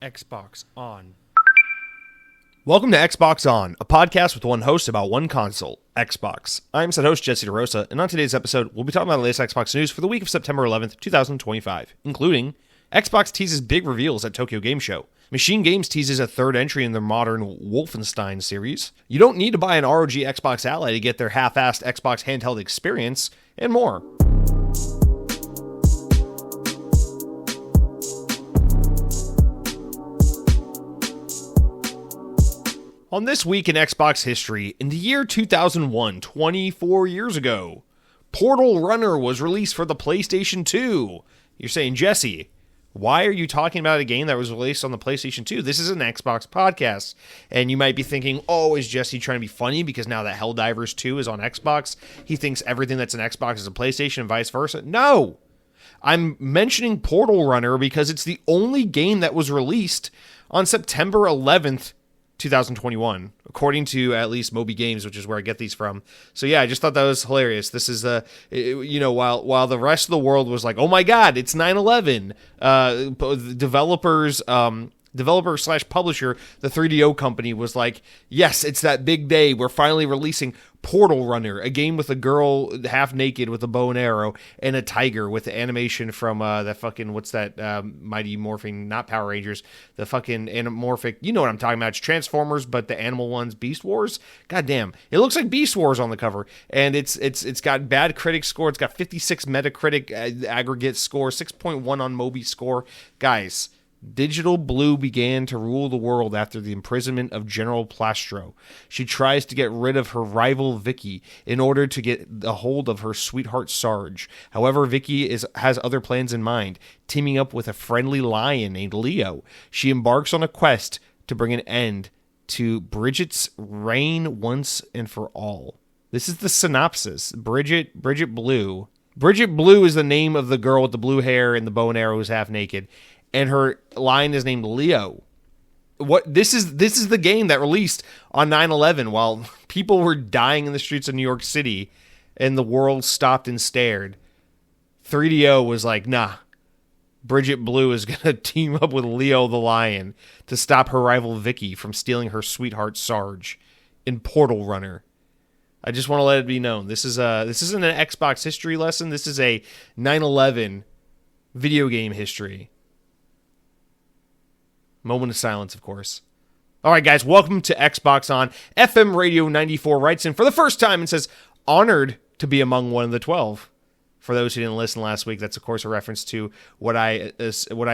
Xbox On. Welcome to Xbox On, a podcast with one host about one console, Xbox. I'm said host Jesse DeRosa, and on today's episode, we'll be talking about the latest Xbox news for the week of September 11th, 2025, including Xbox teases big reveals at Tokyo Game Show, MachineGames teases a third entry in their modern Wolfenstein series, you don't need to buy an ROG Xbox Ally to get their half-assed Xbox handheld experience, and more. On this week in Xbox history, in the year 2001, 24 years ago, Portal Runner was released for the PlayStation 2. You're saying, Jesse, why are you talking about a game that was released on the PlayStation 2? This is an Xbox podcast. And you might be thinking, oh, is Jesse trying to be funny because now that Helldivers 2 is on Xbox, he thinks everything that's an Xbox is a PlayStation and vice versa? No! I'm mentioning Portal Runner because it's the only game that was released on September 11th, 2021, according to at least MachineGames, which is where I get these from. So yeah, I just thought that was hilarious. This is while the rest of the world was like, oh my god, it's 9/11. Developer/publisher, the 3DO company, was like, yes, it's that big day. We're finally releasing Portal Runner, a game with a girl half naked with a bow and arrow and a tiger with the animation from that fucking, what's that, Mighty Morphing, not Power Rangers, the fucking anamorphic, you know what I'm talking about. It's Transformers, but the animal ones, Beast Wars. God damn, it looks like Beast Wars on the cover, and it's got bad critic score. It's got 56 Metacritic aggregate score, 6.1 on Moby score. Guys, Digital Blue began to rule the world after the imprisonment of General Plastro. She tries to get rid of her rival Vicky in order to get a hold of her sweetheart Sarge. However, Vicky has other plans in mind, teaming up with a friendly lion named Leo. She embarks on a quest to bring an end to Bridget's reign once and for all. This is the synopsis. Bridget Blue. Bridget Blue is the name of the girl with the blue hair and the bow and arrow who's half naked. And her lion is named Leo. This is the game that released on 9/11 while people were dying in the streets of New York City and the world stopped and stared. 3DO was like, nah, Bridget Blue is going to team up with Leo the lion to stop her rival Vicky from stealing her sweetheart Sarge in Portal Runner. I just want to let it be known. This isn't an Xbox history lesson. This is a 9/11 video game history. Moment of silence, of course. All right, guys, welcome to Xbox On. FM Radio 94 writes in for the first time and says, honored to be among one of the 12. For those who didn't listen last week, that's, of course, a reference to what I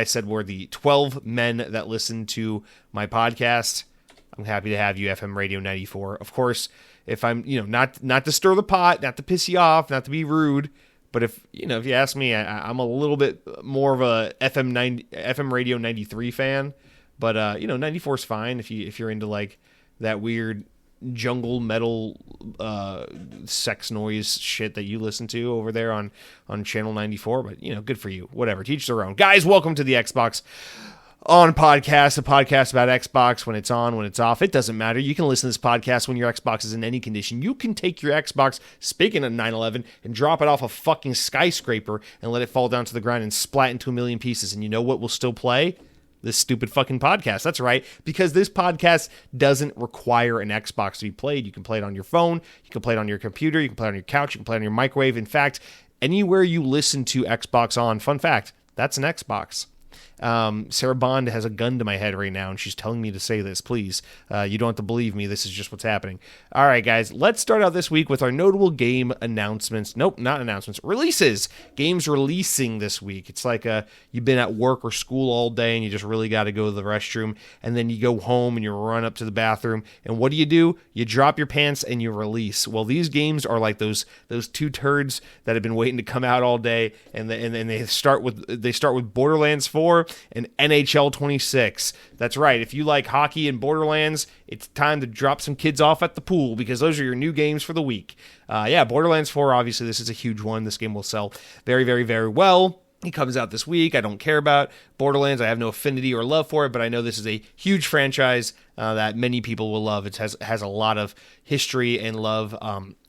said were the 12 men that listened to my podcast. I'm happy to have you, FM Radio 94. Of course, if I'm, not to stir the pot, not to piss you off, not to be rude, but if you ask me, I'm a little bit more of a FM Radio 93 fan. But 94 is fine if you're into like that weird jungle metal sex noise shit that you listen to over there on channel 94. But good for you. Whatever, teach their own. Guys, welcome to the Xbox On podcast, a podcast about Xbox when it's on, when it's off. It doesn't matter. You can listen to this podcast when your Xbox is in any condition. You can take your Xbox, speaking of 9/11, and drop it off a fucking skyscraper and let it fall down to the ground and splat into a million pieces. And you know what will still play? This stupid fucking podcast. That's right, because this podcast doesn't require an Xbox to be played. You can play it on your phone, you can play it on your computer, you can play it on your couch, you can play it on your microwave. In fact, anywhere you listen to Xbox On, fun fact, that's an Xbox. Sarah Bond has a gun to my head right now, and she's telling me to say this. Please, you don't have to believe me. This is just what's happening. All right, guys, let's start out this week with our notable game announcements. Nope, not announcements. Releases. Games releasing this week. It's like you've been at work or school all day, and you just really got to go to the restroom, and then you go home and you run up to the bathroom, and what do? You drop your pants and you release. Well, these games are like those two turds that have been waiting to come out all day, and they start with Borderlands 4 and NHL 26. That's right. If you like hockey and Borderlands, it's time to drop some kids off at the pool because those are your new games for the week. Borderlands 4, obviously, this is a huge one. This game will sell very, very, very well. It comes out this week. I don't care about Borderlands. I have no affinity or love for it, but I know this is a huge franchise that many people will love. It has a lot of history and love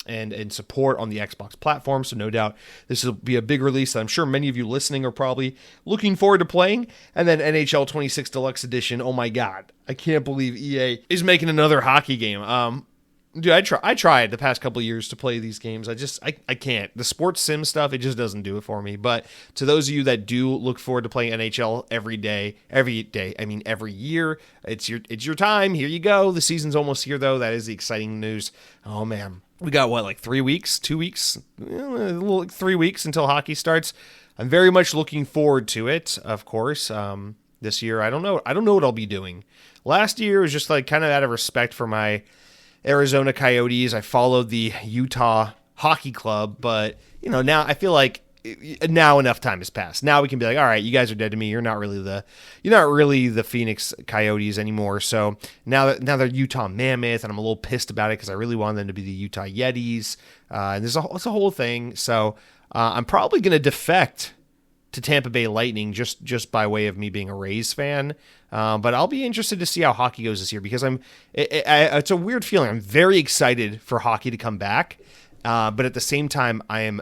and support on the Xbox platform, so no doubt this will be a big release that I'm sure many of you listening are probably looking forward to playing. And then NHL 26 Deluxe Edition. Oh my God, I can't believe EA is making another hockey game. Dude, I tried the past couple of years to play these games. I can't. The sports sim stuff, it just doesn't do it for me. But to those of you that do look forward to playing NHL every year, it's your time. Here you go. The season's almost here, though. That is the exciting news. Oh man, we got what, like 3 weeks, 2 weeks, like 3 weeks until hockey starts. I'm very much looking forward to it. Of course, this year I don't know what I'll be doing. Last year was just like kind of out of respect for my Arizona Coyotes. I followed the Utah Hockey Club, but now I feel like now enough time has passed. Now we can be like, all right, you guys are dead to me. You're not really the Phoenix Coyotes anymore. So now they're Utah Mammoth, and I'm a little pissed about it because I really wanted them to be the Utah Yetis. And it's a whole thing. So I'm probably going to defect to Tampa Bay Lightning just by way of me being a Rays fan. But I'll be interested to see how hockey goes this year because it's a weird feeling. I'm very excited for hockey to come back. But at the same time, I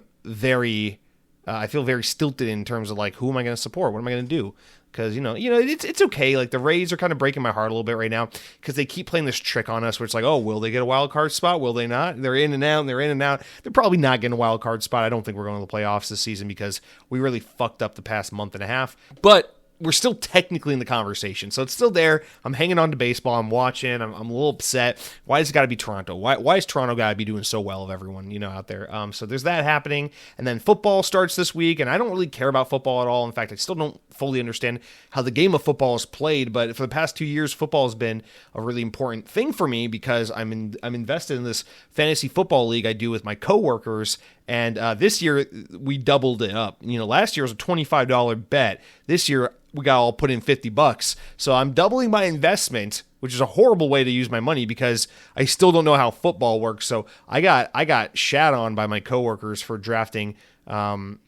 feel very stilted in terms of like, who am I going to support? What am I going to do? Because, it's okay. Like the Rays are kind of breaking my heart a little bit right now because they keep playing this trick on us where it's like, oh, will they get a wild card spot? Will they not? They're in and out and they're in and out. They're probably not getting a wild card spot. I don't think we're going to the playoffs this season because we really fucked up the past month and a half. But we're still technically in the conversation. So it's still there. I'm hanging on to baseball. I'm watching. I'm a little upset. Why has it got to be Toronto? Why is Toronto got to be doing so well of everyone, out there? So there's that happening. And then football starts this week. And I don't really care about football at all. In fact, I still don't fully understand how the game of football is played. But for the past 2 years, football has been a really important thing for me because I'm invested in this fantasy football league I do with my coworkers. And this year, we doubled it up. Last year was a $25 bet. This year, we got all put in $50. So I'm doubling my investment, which is a horrible way to use my money because I still don't know how football works. So I got shat on by my coworkers for drafting Baker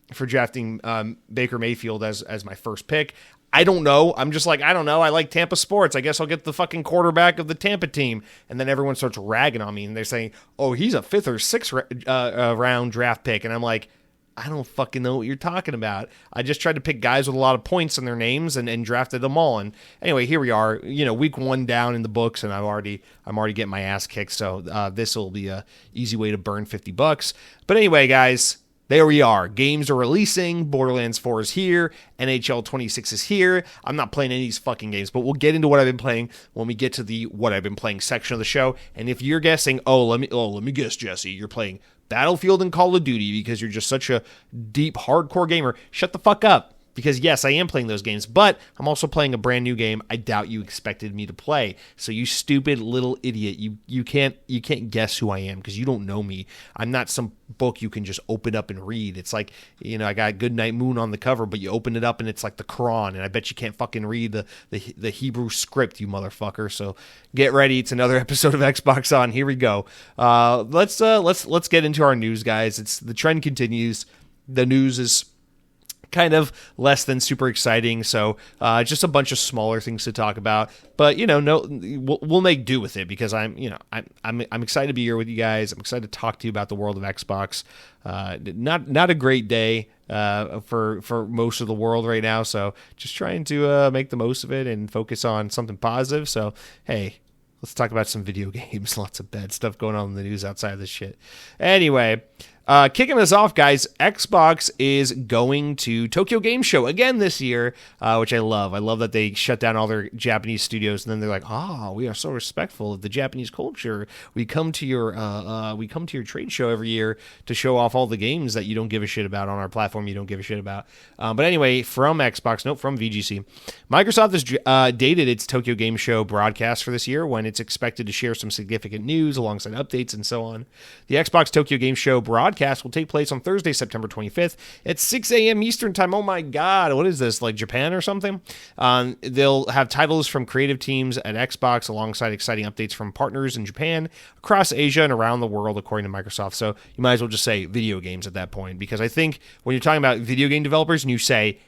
Mayfield as my first pick. I don't know. I'm just like, I don't know. I like Tampa sports. I guess I'll get the fucking quarterback of the Tampa team. And then everyone starts ragging on me and they're saying, oh, he's a 5th or 6th round draft pick. And I'm like, I don't fucking know what you're talking about. I just tried to pick guys with a lot of points in their names and drafted them all. And anyway, here we are, week 1 down in the books, and I'm already getting my ass kicked. So this will be a easy way to burn $50. But anyway, guys, there we are. Games are releasing. Borderlands 4 is here. NHL 26 is here. I'm not playing any of these fucking games, but we'll get into what I've been playing when we get to the what I've been playing section of the show. And if you're guessing, let me guess, Jesse, you're playing Battlefield and Call of Duty because you're just such a deep, hardcore gamer, shut the fuck up. Because yes, I am playing those games, but I'm also playing a brand new game I doubt you expected me to play. So you stupid little idiot, you can't guess who I am because you don't know me. I'm not some book you can just open up and read. It's like, I got Goodnight Moon on the cover, but you open it up and it's like the Quran, and I bet you can't fucking read the Hebrew script, you motherfucker. So get ready. It's another episode of Xbox On. Here we go. Let's get into our news, guys. The trend continues. The news is kind of less than super exciting, so just a bunch of smaller things to talk about. But we'll make do with it because I'm excited to be here with you guys. I'm excited to talk to you about the world of Xbox. Not a great day for most of the world right now, so just trying to make the most of it and focus on something positive. So hey, let's talk about some video games. Lots of bad stuff going on in the news outside of this shit. Anyway, kicking us off, guys, Xbox is going to Tokyo Game Show again this year, which I love. I love that they shut down all their Japanese studios, and then they're like, we are so respectful of the Japanese culture. We come to your trade show every year to show off all the games that you don't give a shit about on our platform. You don't give a shit about. But anyway, from VGC, Microsoft has dated its Tokyo Game Show broadcast for this year when it's expected to share some significant news alongside updates and so on. The Xbox Tokyo Game Show broadcast podcast will take place on Thursday, September 25th at 6 a.m. Eastern Time. Oh my God, what is this, like Japan or something? They'll have titles from creative teams at Xbox alongside exciting updates from partners in Japan, across Asia, and around the world, according to Microsoft. So you might as well just say video games at that point, because I think when you're talking about video game developers and you say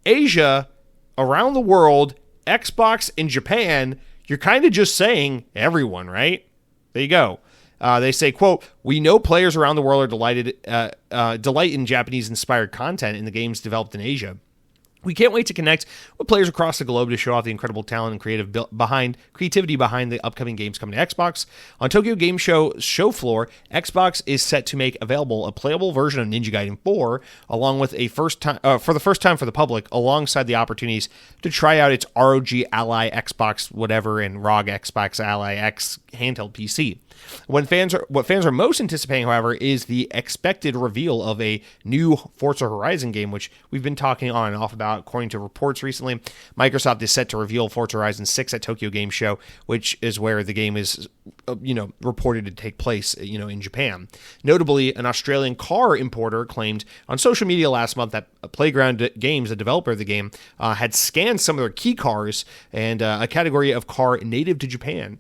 Asia, around the world, Xbox, and Japan, you're kind of just saying everyone, right? There you go. They say, quote, "We know players around the world are delight in Japanese-inspired content in the games developed in Asia. We can't wait to connect with players across the globe to show off the incredible talent and creativity behind the upcoming games coming to Xbox. On Tokyo Game Show floor, Xbox is set to make available a playable version of Ninja Gaiden 4, along with for the first time for the public, alongside the opportunities to try out its ROG Ally Xbox whatever and ROG Xbox Ally X handheld PC. What fans are most anticipating, however, is the expected reveal of a new Forza Horizon game, which we've been talking on and off about, according to reports recently. Microsoft is set to reveal Forza Horizon 6 at Tokyo Game Show, which is where the game is, reported to take place, in Japan. Notably, an Australian car importer claimed on social media last month that Playground Games, the developer of the game, had scanned some of their key cars and a category of car native to Japan,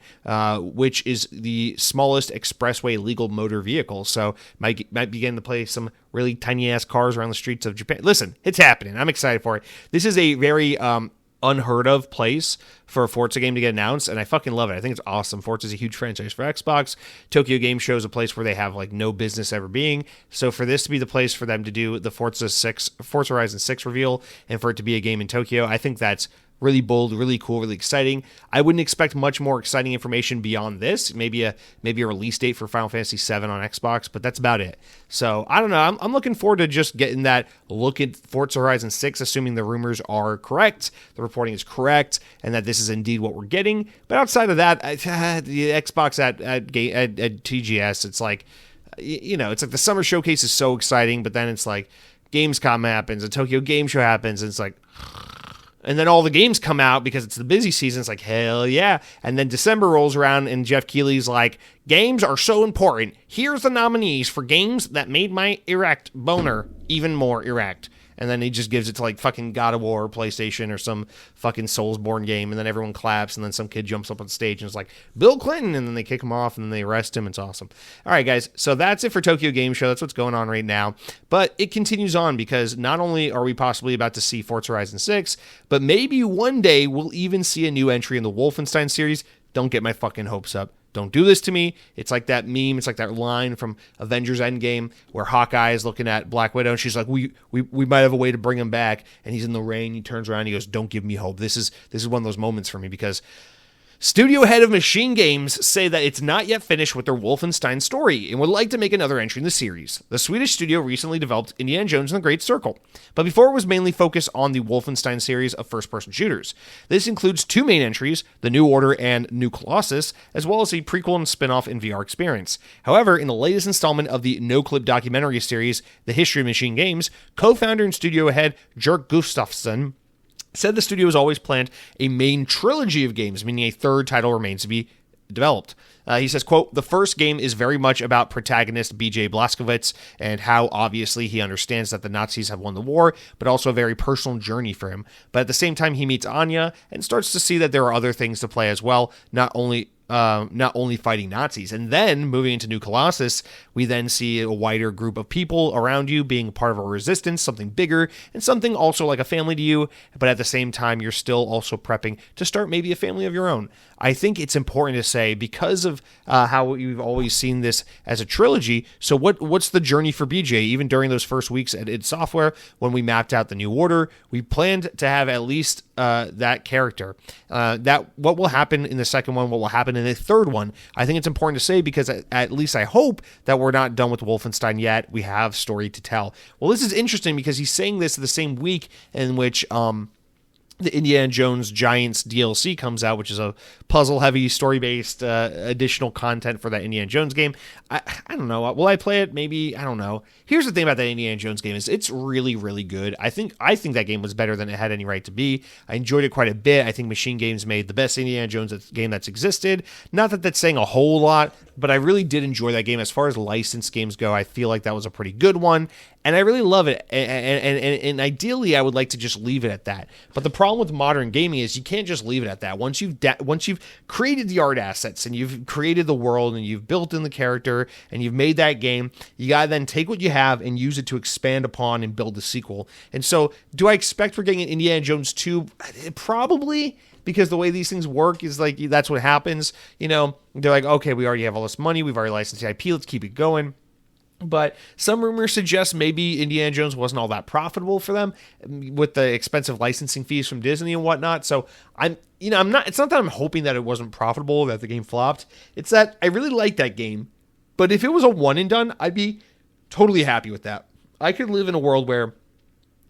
which is the smallest expressway legal motor vehicle. So might begin to play some really tiny ass cars around the streets of Japan. Listen, it's happening. I'm excited for it. This is a very unheard of place for a Forza game to get announced, and I fucking love it. I think it's awesome. Forza is a huge franchise for Xbox. Tokyo Game Show is a place where they have like no business ever being. So for this to be the place for them to do the Forza Horizon 6 reveal and for it to be a game in Tokyo, I think that's really bold, really cool, really exciting. I wouldn't expect much more exciting information beyond this. Maybe a release date for Final Fantasy VII on Xbox, but that's about it. So I don't know. I'm looking forward to just getting that look at Forza Horizon 6, assuming the rumors are correct, the reporting is correct, and that this is indeed what we're getting. But outside of that, the Xbox at TGS, it's like, it's like the summer showcase is so exciting, but then it's like Gamescom happens, a Tokyo Game Show happens, and it's like, and then all the games come out because it's the busy season. It's like, hell yeah. And then December rolls around and Jeff Keighley's like, games are so important. Here's the nominees for games that made my erect boner even more erect. And then he just gives it to like fucking God of War or PlayStation or some fucking Soulsborne game. And then everyone claps. And then some kid jumps up on stage and is like, Bill Clinton. And then they kick him off and then they arrest him. It's awesome. All right, guys. So that's it for Tokyo Game Show. That's what's going on right now. But it continues on because not only are we possibly about to see Forza Horizon 6, but maybe one day we'll even see a new entry in the Wolfenstein series. Don't get my fucking hopes up. Don't do this to me. It's like that meme. It's like that line from Avengers Endgame where Hawkeye is looking at Black Widow and she's like, we might have a way to bring him back. And he's in the rain. He turns around and he goes, don't give me hope. This is one of those moments for me because studio head of MachineGames say that it's not yet finished with their Wolfenstein story and would like to make another entry in the series. The Swedish studio recently developed Indiana Jones and the Great Circle, but before it was mainly focused on the Wolfenstein series of first-person shooters. This includes two main entries, The New Order and New Colossus, as well as a prequel and spin-off in VR experience. However, in the latest installment of the no-clip documentary series, The History of MachineGames, co-founder and studio head Jerk Gustafsson said the studio has always planned a main trilogy of games, meaning a third title remains to be developed. He says, quote, the first game is very much about protagonist BJ Blazkowicz and how obviously he understands that the Nazis have won the war, but also a very personal journey for him. But at the same time, he meets Anya and starts to see that there are other things to play as well, not only fighting Nazis. And then moving into New Colossus, we then see a wider group of people around you being part of a resistance, something bigger and something also like a family to you. But at the same time, you're still also prepping to start maybe a family of your own. I think it's important to say because of how we've always seen this as a trilogy. So what's the journey for BJ? Even during those first weeks at id Software, when we mapped out the New Order, we planned to have at least that character. That what will happen in the second one, what will happen in the third one, I think it's important to say because at least I hope that we're not done with Wolfenstein yet. We have story to tell. Well, this is interesting because he's saying this the same week in which the Indiana Jones Giants DLC comes out, which is a puzzle-heavy, story-based additional content for that Indiana Jones game. I don't know. Will I play it? Maybe. I don't know. Here's the thing about that Indiana Jones game is it's really, really good. I think that game was better than it had any right to be. I enjoyed it quite a bit. I think MachineGames made the best Indiana Jones game that's existed. Not that that's saying a whole lot, but I really did enjoy that game. As far as licensed games go, I feel like that was a pretty good one, and I really love it. And ideally, I would like to just leave it at that. But the problem with modern gaming is you can't just leave it at that. Once you've created the art assets and you've created the world and you've built in the character and you've made that game, you gotta then take what you have and use it to expand upon and build the sequel. And so, do I expect we're getting an Indiana Jones 2? Probably. Because the way these things work is like, that's what happens. You know, they're like, okay, we already have all this money. We've already licensed the IP. Let's keep it going. But some rumors suggest maybe Indiana Jones wasn't all that profitable for them with the expensive licensing fees from Disney and whatnot. So it's not that I'm hoping that it wasn't profitable, that the game flopped. It's that I really like that game. But if it was a one and done, I'd be totally happy with that. I could live in a world where,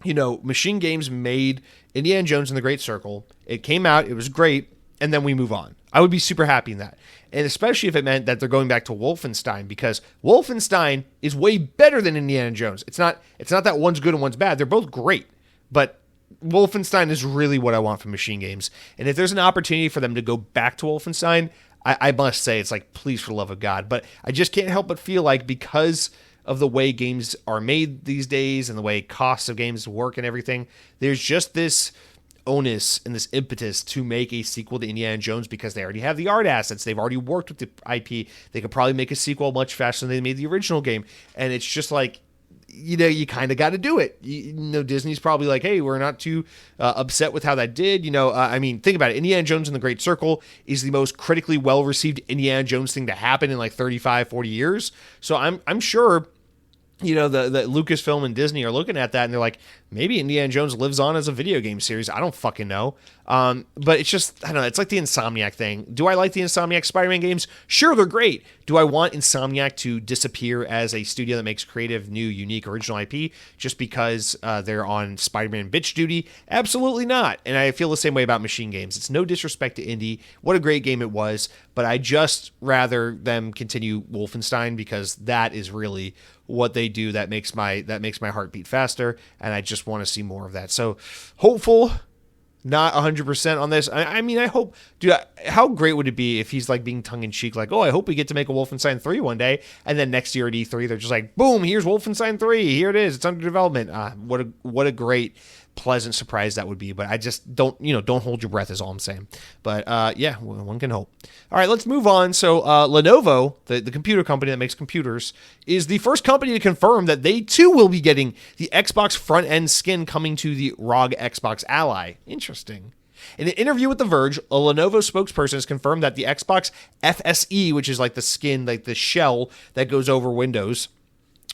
MachineGames made Indiana Jones and the Great Circle. It came out, it was great, and then we move on. I would be super happy in that. And especially if it meant that they're going back to Wolfenstein, because Wolfenstein is way better than Indiana Jones. It's not that one's good and one's bad. They're both great. But Wolfenstein is really what I want from MachineGames. And if there's an opportunity for them to go back to Wolfenstein, I must say, it's like, please, for the love of God. But I just can't help but feel like because of the way games are made these days and the way costs of games work and everything, there's just this onus and this impetus to make a sequel to Indiana Jones because they already have the art assets. They've already worked with the IP. They could probably make a sequel much faster than they made the original game. And it's just like, you kind of got to do it. Disney's probably like, hey, we're not too upset with how that did. Think about it. Indiana Jones and the Great Circle is the most critically well-received Indiana Jones thing to happen in like 35, 40 years. So I'm sure the Lucasfilm and Disney are looking at that and they're like, maybe Indiana Jones lives on as a video game series. I don't fucking know. But it's just, I don't know. It's like the Insomniac thing. Do I like the Insomniac Spider-Man games? Sure, they're great. Do I want Insomniac to disappear as a studio that makes creative, new, unique, original IP just because they're on Spider-Man bitch duty? Absolutely not. And I feel the same way about MachineGames. It's no disrespect to Indy. What a great game it was. But I just rather them continue Wolfenstein because that is really what they do that makes my heart beat faster, and I just want to see more of that. So hopeful, not 100% on this. I hope, dude, how great would it be if he's like being tongue-in-cheek, like, oh, I hope we get to make a Wolfenstein 3 one day, and then next year at E3 they're just like, boom, here's Wolfenstein 3, here it is, it's under development. What a great, pleasant surprise that would be. But I just don't hold your breath is all I'm saying. But one can hope. All right, let's move on. So Lenovo, the computer company that makes computers, is the first company to confirm that they too will be getting the Xbox front end skin coming to the ROG Xbox Ally. Interesting. In an interview with The Verge, a Lenovo spokesperson has confirmed that the Xbox FSE, which is like the skin, like the shell that goes over Windows,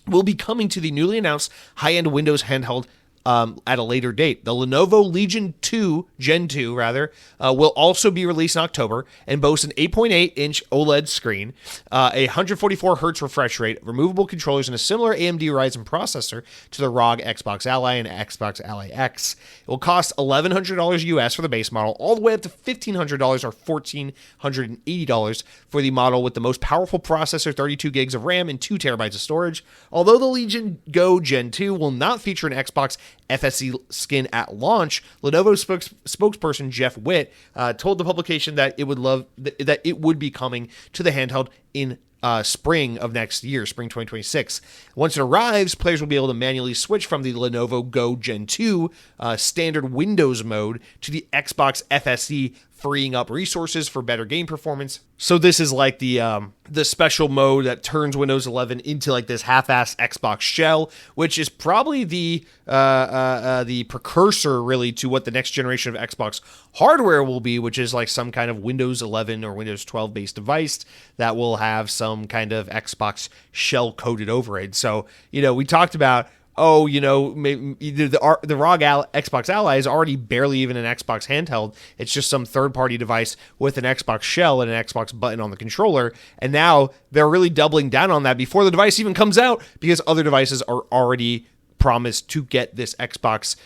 will be coming to the newly announced high-end Windows handheld at a later date. The Lenovo Legion 2, Gen 2 rather, will also be released in October and boasts an 8.8-inch OLED screen, a 144 Hz refresh rate, removable controllers, and a similar AMD Ryzen processor to the ROG Xbox Ally and Xbox Ally X. It will cost $1,100 US for the base model, all the way up to $1,500 or $1,480 for the model with the most powerful processor, 32 gigs of RAM, and 2 terabytes of storage. Although the Legion Go Gen 2 will not feature an Xbox FSE skin at launch, Lenovo spokesperson Jeff Witt told the publication that it would be coming to the handheld in spring of next year, spring 2026. Once it arrives, players will be able to manually switch from the Lenovo Go Gen 2 standard Windows mode to the Xbox FSE, freeing up resources for better game performance. So this is like the special mode that turns Windows 11 into like this half-assed Xbox shell, which is probably the precursor really to what the next generation of Xbox hardware will be, which is like some kind of Windows 11 or Windows 12 based device that will have some kind of Xbox shell coated over it. So, we talked about, maybe the ROG Xbox Ally is already barely even an Xbox handheld. It's just some third-party device with an Xbox shell and an Xbox button on the controller. And now they're really doubling down on that before the device even comes out because other devices are already promised to get this Xbox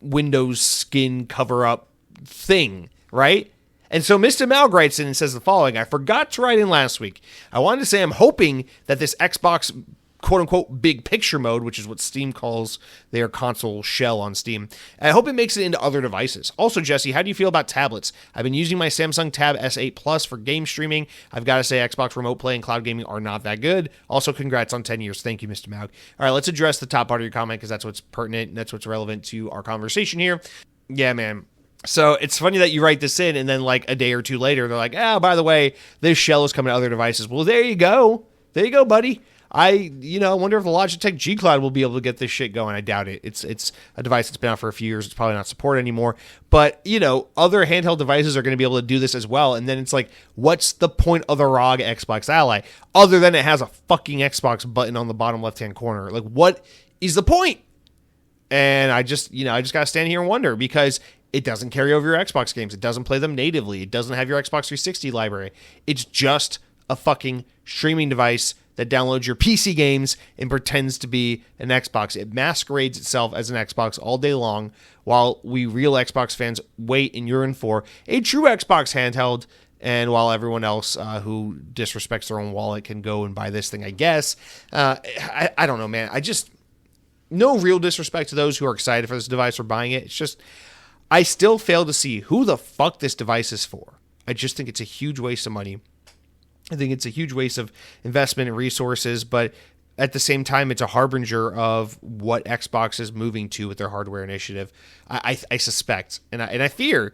Windows skin cover-up thing, right? And so Mr. Malg writes in and says the following: I forgot to write in last week. I wanted to say I'm hoping that this Xbox quote-unquote big picture mode, which is what Steam calls their console shell on Steam, I hope it makes it into other devices. Also, Jesse, how do you feel about tablets? I've been using my Samsung Tab S8 Plus for game streaming. I've got to say Xbox Remote Play and cloud gaming are not that good. Also, congrats on 10 years. Thank you, Mr. Malg. All right, let's address the top part of your comment because that's what's pertinent and that's what's relevant to our conversation here. Yeah, man. So it's funny that you write this in and then like a day or two later, they're like, by the way, this shell is coming to other devices. Well, there you go. There you go, buddy. I wonder if the Logitech G Cloud will be able to get this shit going. I doubt it. It's a device that's been out for a few years. It's probably not supported anymore. But, other handheld devices are going to be able to do this as well. And then it's like, what's the point of the ROG Xbox Ally? Other than it has a fucking Xbox button on the bottom left-hand corner. Like, what is the point? And I just got to stand here and wonder because it doesn't carry over your Xbox games. It doesn't play them natively. It doesn't have your Xbox 360 library. It's just a fucking streaming device that downloads your PC games and pretends to be an Xbox. It masquerades itself as an Xbox all day long while we real Xbox fans wait and yearn for a true Xbox handheld, and while everyone else who disrespects their own wallet can go and buy this thing, I guess. I don't know, man. No real disrespect to those who are excited for this device or buying it. It's just, I still fail to see who the fuck this device is for. I just think it's a huge waste of money. I think it's a huge waste of investment and resources, but at the same time, it's a harbinger of what Xbox is moving to with their hardware initiative. I suspect, and I fear,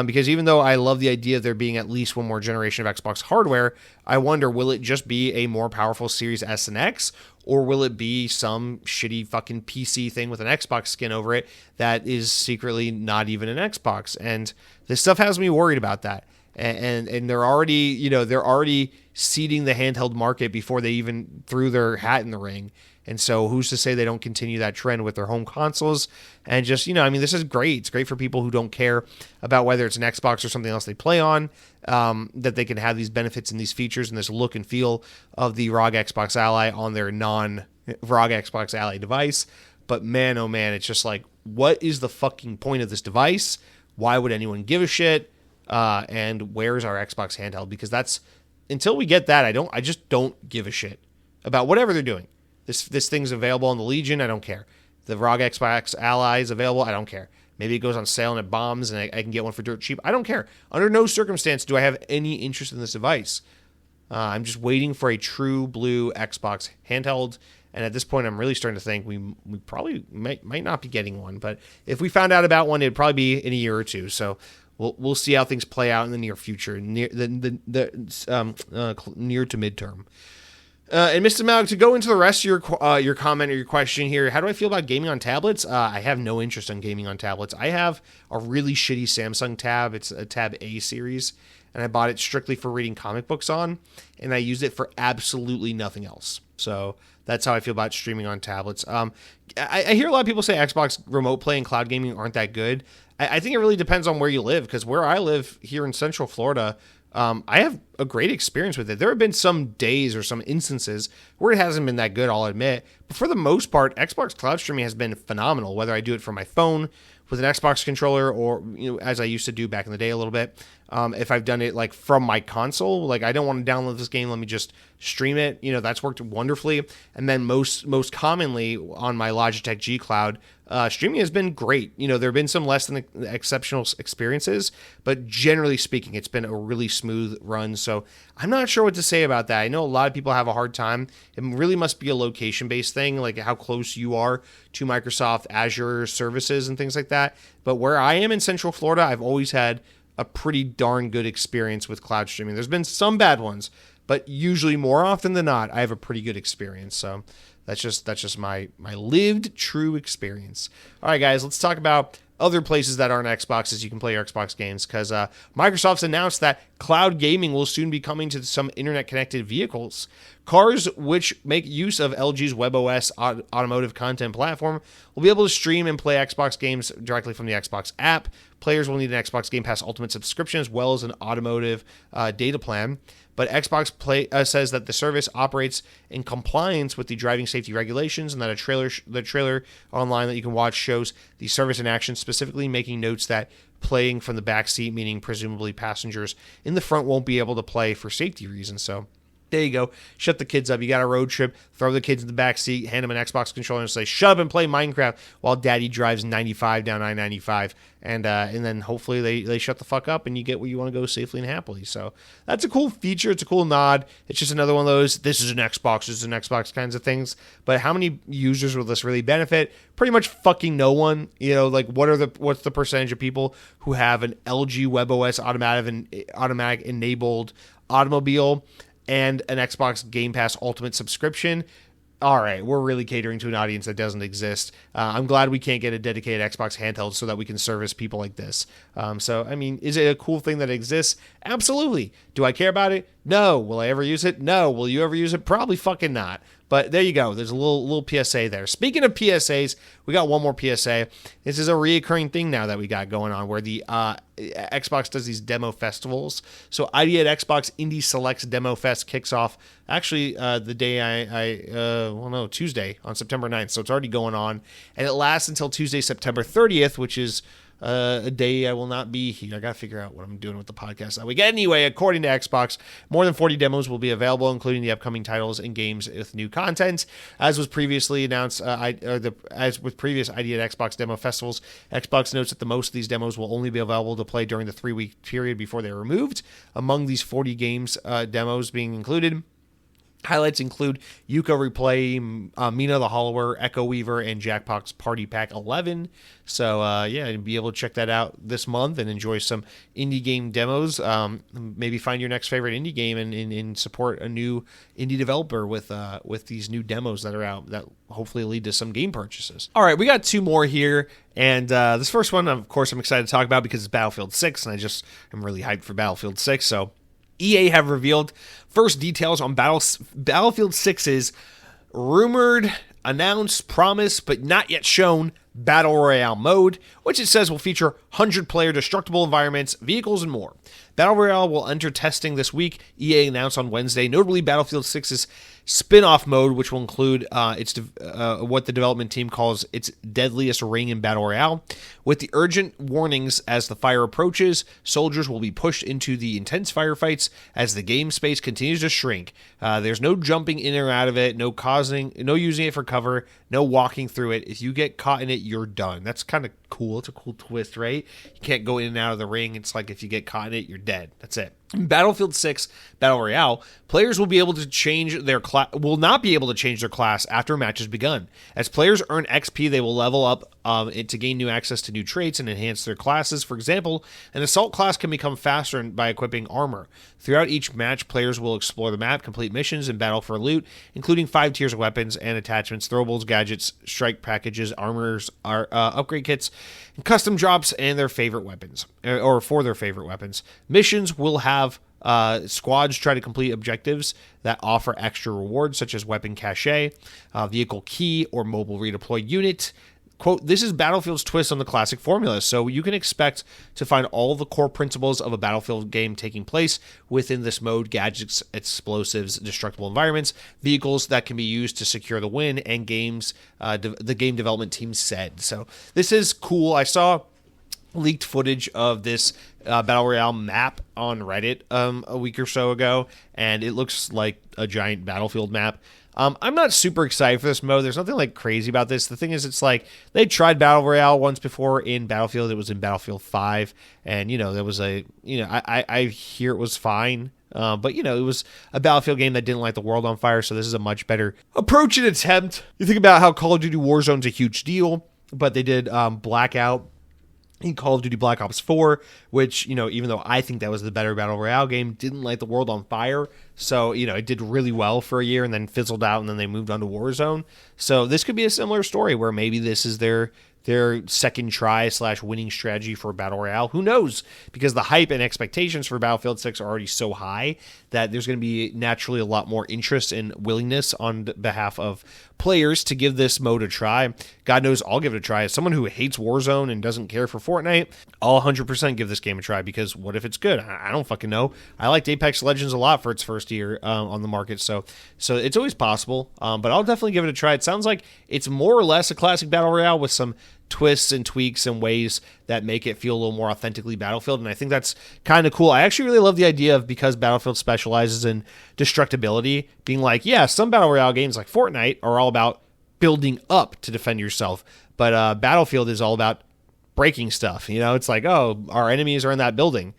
because even though I love the idea of there being at least one more generation of Xbox hardware, I wonder, will it just be a more powerful Series S and X, or will it be some shitty fucking PC thing with an Xbox skin over it that is secretly not even an Xbox? And this stuff has me worried about that. And they're already seeding the handheld market before they even threw their hat in the ring. And so who's to say they don't continue that trend with their home consoles? And just, this is great. It's great for people who don't care about whether it's an Xbox or something else they play on, that they can have these benefits and these features and this look and feel of the ROG Xbox Ally on their non-ROG Xbox Ally device. But man, oh man, it's just like, what is the fucking point of this device? Why would anyone give a shit? And where's our Xbox handheld? Because until we get that, I just don't give a shit about whatever they're doing. This thing's available on the Legion. I don't care. The ROG Xbox Ally is available. I don't care. Maybe it goes on sale and it bombs and I can get one for dirt cheap. I don't care. Under no circumstance do I have any interest in this device. I'm just waiting for a true blue Xbox handheld. And at this point, I'm really starting to think we probably might not be getting one. But if we found out about one, it'd probably be in a year or two. So we'll see how things play out in the near future, near to midterm. And Mr. Malik, to go into the rest of your comment or your question here, how do I feel about gaming on tablets? I have no interest in gaming on tablets. I have a really shitty Samsung Tab. It's a Tab A series, and I bought it strictly for reading comic books on, and I used it for absolutely nothing else. So that's how I feel about streaming on tablets. I hear a lot of people say Xbox Remote Play and cloud gaming aren't that good. I think it really depends on where you live, because where I live here in Central Florida, I have a great experience with it. There have been some days or some instances where it hasn't been that good, I'll admit. But for the most part, Xbox Cloud Streaming has been phenomenal, whether I do it from my phone with an Xbox controller or, as I used to do back in the day a little bit. If I've done it like from my console, like I don't want to download this game, let me just stream it. That's worked wonderfully. And then most commonly on my Logitech G Cloud, streaming has been great. There have been some less than exceptional experiences, but generally speaking, it's been a really smooth run. So I'm not sure what to say about that. I know a lot of people have a hard time. It really must be a location-based thing, like how close you are to Microsoft Azure services and things like that. But where I am in Central Florida, I've always had a pretty darn good experience with cloud streaming. There's been some bad ones, but usually more often than not, I have a pretty good experience. So that's just my lived true experience. All right, guys, let's talk about other places that aren't Xboxes you can play your Xbox games, because Microsoft's announced that cloud gaming will soon be coming to some internet-connected vehicles. Cars which make use of LG's WebOS automotive content platform will be able to stream and play Xbox games directly from the Xbox app. players will need an Xbox Game Pass Ultimate subscription as well as an automotive data plan. But Xbox says that the service operates in compliance with the driving safety regulations, and that the trailer online that you can watch shows the service in action, specifically making notes that playing from the back seat, meaning presumably passengers in the front, won't be able to play for safety reasons. So there you go. Shut the kids up. You got a road trip, throw the kids in the back seat, hand them an Xbox controller and say, shut up and play Minecraft while daddy drives 95 down I-95. And then hopefully they shut the fuck up and you get where you want to go safely and happily. So that's a cool feature. It's a cool nod. It's just another one of those, this is an Xbox kinds of things. But how many users will this really benefit? Pretty much fucking no one. Like what's the percentage of people who have an LG WebOS automatic enabled automobile and an Xbox Game Pass Ultimate subscription? All right, we're really catering to an audience that doesn't exist. I'm glad we can't get a dedicated Xbox handheld so that we can service people like this. Is it a cool thing that exists? Absolutely. Do I care about it? No. Will I ever use it? No. Will you ever use it? Probably fucking not. But there you go. There's a little PSA there. Speaking of PSAs, we got one more PSA. This is a reoccurring thing now that we got going on where the Xbox does these demo festivals. So ID at Xbox Indie Selects Demo Fest kicks off actually the day Tuesday on September 9th. So it's already going on. And it lasts until Tuesday, September 30th, which is a day I will not be here. I got to figure out what I'm doing with the podcast that week. Anyway, according to Xbox, more than 40 demos will be available, including the upcoming titles and games with new content. As was previously announced, as with previous ID at Xbox demo festivals, Xbox notes that the most of these demos will only be available to play during the 3-week period before they're removed. Among these 40 games demos being included, highlights include Yuka Replay, Mina the Hollower, Echo Weaver, and Jackbox Party Pack 11. So, be able to check that out this month and enjoy some indie game demos. Maybe find your next favorite indie game and support a new indie developer with these new demos that are out that hopefully lead to some game purchases. All right, we got two more here. And this first one, of course, I'm excited to talk about because it's Battlefield 6, and I just am really hyped for Battlefield 6. So EA have revealed first details on Battlefield 6's rumored, announced, promised, but not yet shown Battle Royale mode, which it says will feature 100-player destructible environments, vehicles, and more. Battle Royale will enter testing this week, EA announced on Wednesday, notably Battlefield 6's spin-off mode, which will include what the development team calls its deadliest ring in Battle Royale. With the urgent warnings as the fire approaches, soldiers will be pushed into the intense firefights as the game space continues to shrink. There's no jumping in or out of it, no using it for cover, no walking through it. If you get caught in it, you're done. That's kind of cool. It's a cool twist, right? You can't go in and out of the ring. It's like if you get caught in it, you're dead. That's it. In Battlefield 6 Battle Royale, players will be able to change their will not be able to change their class after a match has begun. As players earn XP, they will level up to gain new access to new traits and enhance their classes. For example, an assault class can become faster by equipping armor. Throughout each match, players will explore the map, complete missions, and battle for loot, including 5 tiers of weapons and attachments, throwables, gadgets, strike packages, armors, upgrade kits, and custom drops, and their favorite weapons, or for their favorite weapons. Missions will have squads try to complete objectives that offer extra rewards, such as weapon cache, vehicle key, or mobile redeploy unit. Quote, this is Battlefield's twist on the classic formula, so you can expect to find all the core principles of a Battlefield game taking place within this mode: gadgets, explosives, destructible environments, vehicles that can be used to secure the win, and games the game development team said. So this is cool. I saw leaked footage of this Battle Royale map on Reddit a week or so ago, and it looks like a giant Battlefield map. I'm not super excited for this mode. There's nothing like crazy about this. The thing is, it's like they tried Battle Royale once before in Battlefield. It was in Battlefield 5, and there was I hear it was fine. But it was a Battlefield game that didn't light the world on fire, so this is a much better approach and attempt. You think about how Call of Duty Warzone's a huge deal, but they did Blackout in Call of Duty Black Ops 4, which, even though I think that was the better Battle Royale game, didn't light the world on fire. So, it did really well for a year and then fizzled out, and then they moved on to Warzone. So this could be a similar story where maybe this is their their second try / winning strategy for Battle Royale. Who knows? Because the hype and expectations for Battlefield 6 are already so high that there's going to be naturally a lot more interest and willingness on behalf of players to give this mode a try. God knows I'll give it a try. As someone who hates Warzone and doesn't care for Fortnite, I'll 100% give this game a try, because what if it's good? I don't fucking know. I liked Apex Legends a lot for its first year on the market, so it's always possible, but I'll definitely give it a try. It sounds like it's more or less a classic Battle Royale with some twists and tweaks and ways that make it feel a little more authentically Battlefield, and I think that's kind of cool. I actually really love the idea of, because Battlefield specializes in destructibility, being like, yeah, some Battle Royale games like Fortnite are all about building up to defend yourself, but Battlefield is all about breaking stuff. It's like, oh, our enemies are in that building,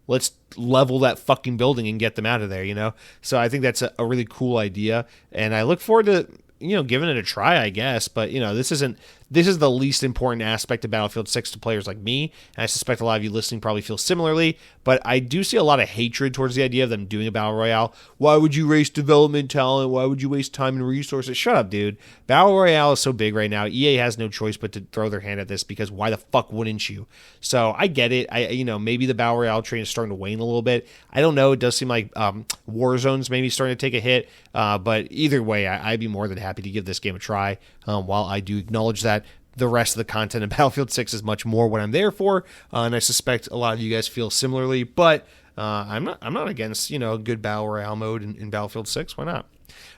let's level that fucking building and get them out of there, So I think that's a really cool idea, and I look forward to giving it a try, I guess. But this is the least important aspect of Battlefield 6 to players like me, and I suspect a lot of you listening probably feel similarly, but I do see a lot of hatred towards the idea of them doing a Battle Royale. Why would you waste development talent? Why would you waste time and resources? Shut up, dude. Battle Royale is so big right now. EA has no choice but to throw their hand at this, because why the fuck wouldn't you? So I get it. Maybe the Battle Royale train is starting to wane a little bit. I don't know. It does seem like Warzone's maybe starting to take a hit, but either way, I'd be more than happy to give this game a try, while I do acknowledge that the rest of the content in Battlefield 6 is much more what I'm there for, and I suspect a lot of you guys feel similarly, but I'm not against, a good Battle Royale mode in Battlefield 6. Why not?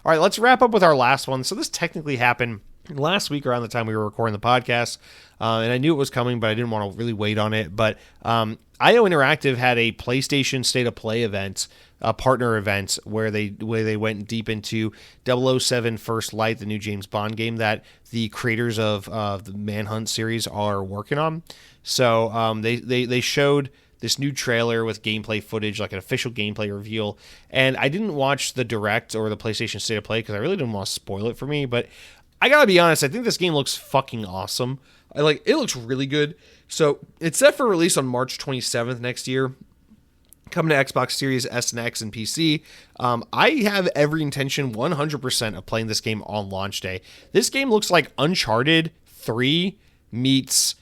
All right, let's wrap up with our last one. So this technically happened last week around the time we were recording the podcast, and I knew it was coming, but I didn't want to really wait on it. But IO Interactive had a PlayStation State of Play event, a partner event, where they went deep into 007 First Light, the new James Bond game that the creators of the Manhunt series are working on. So they showed this new trailer with gameplay footage, like an official gameplay reveal. And I didn't watch the Direct or the PlayStation State of Play because I really didn't want to spoil it for me. But I gotta be honest, I think this game looks fucking awesome. It looks really good. So it's set for release on March 27th next year, coming to Xbox Series S and X and PC. I have every intention 100% of playing this game on launch day. This game looks like Uncharted 3 meets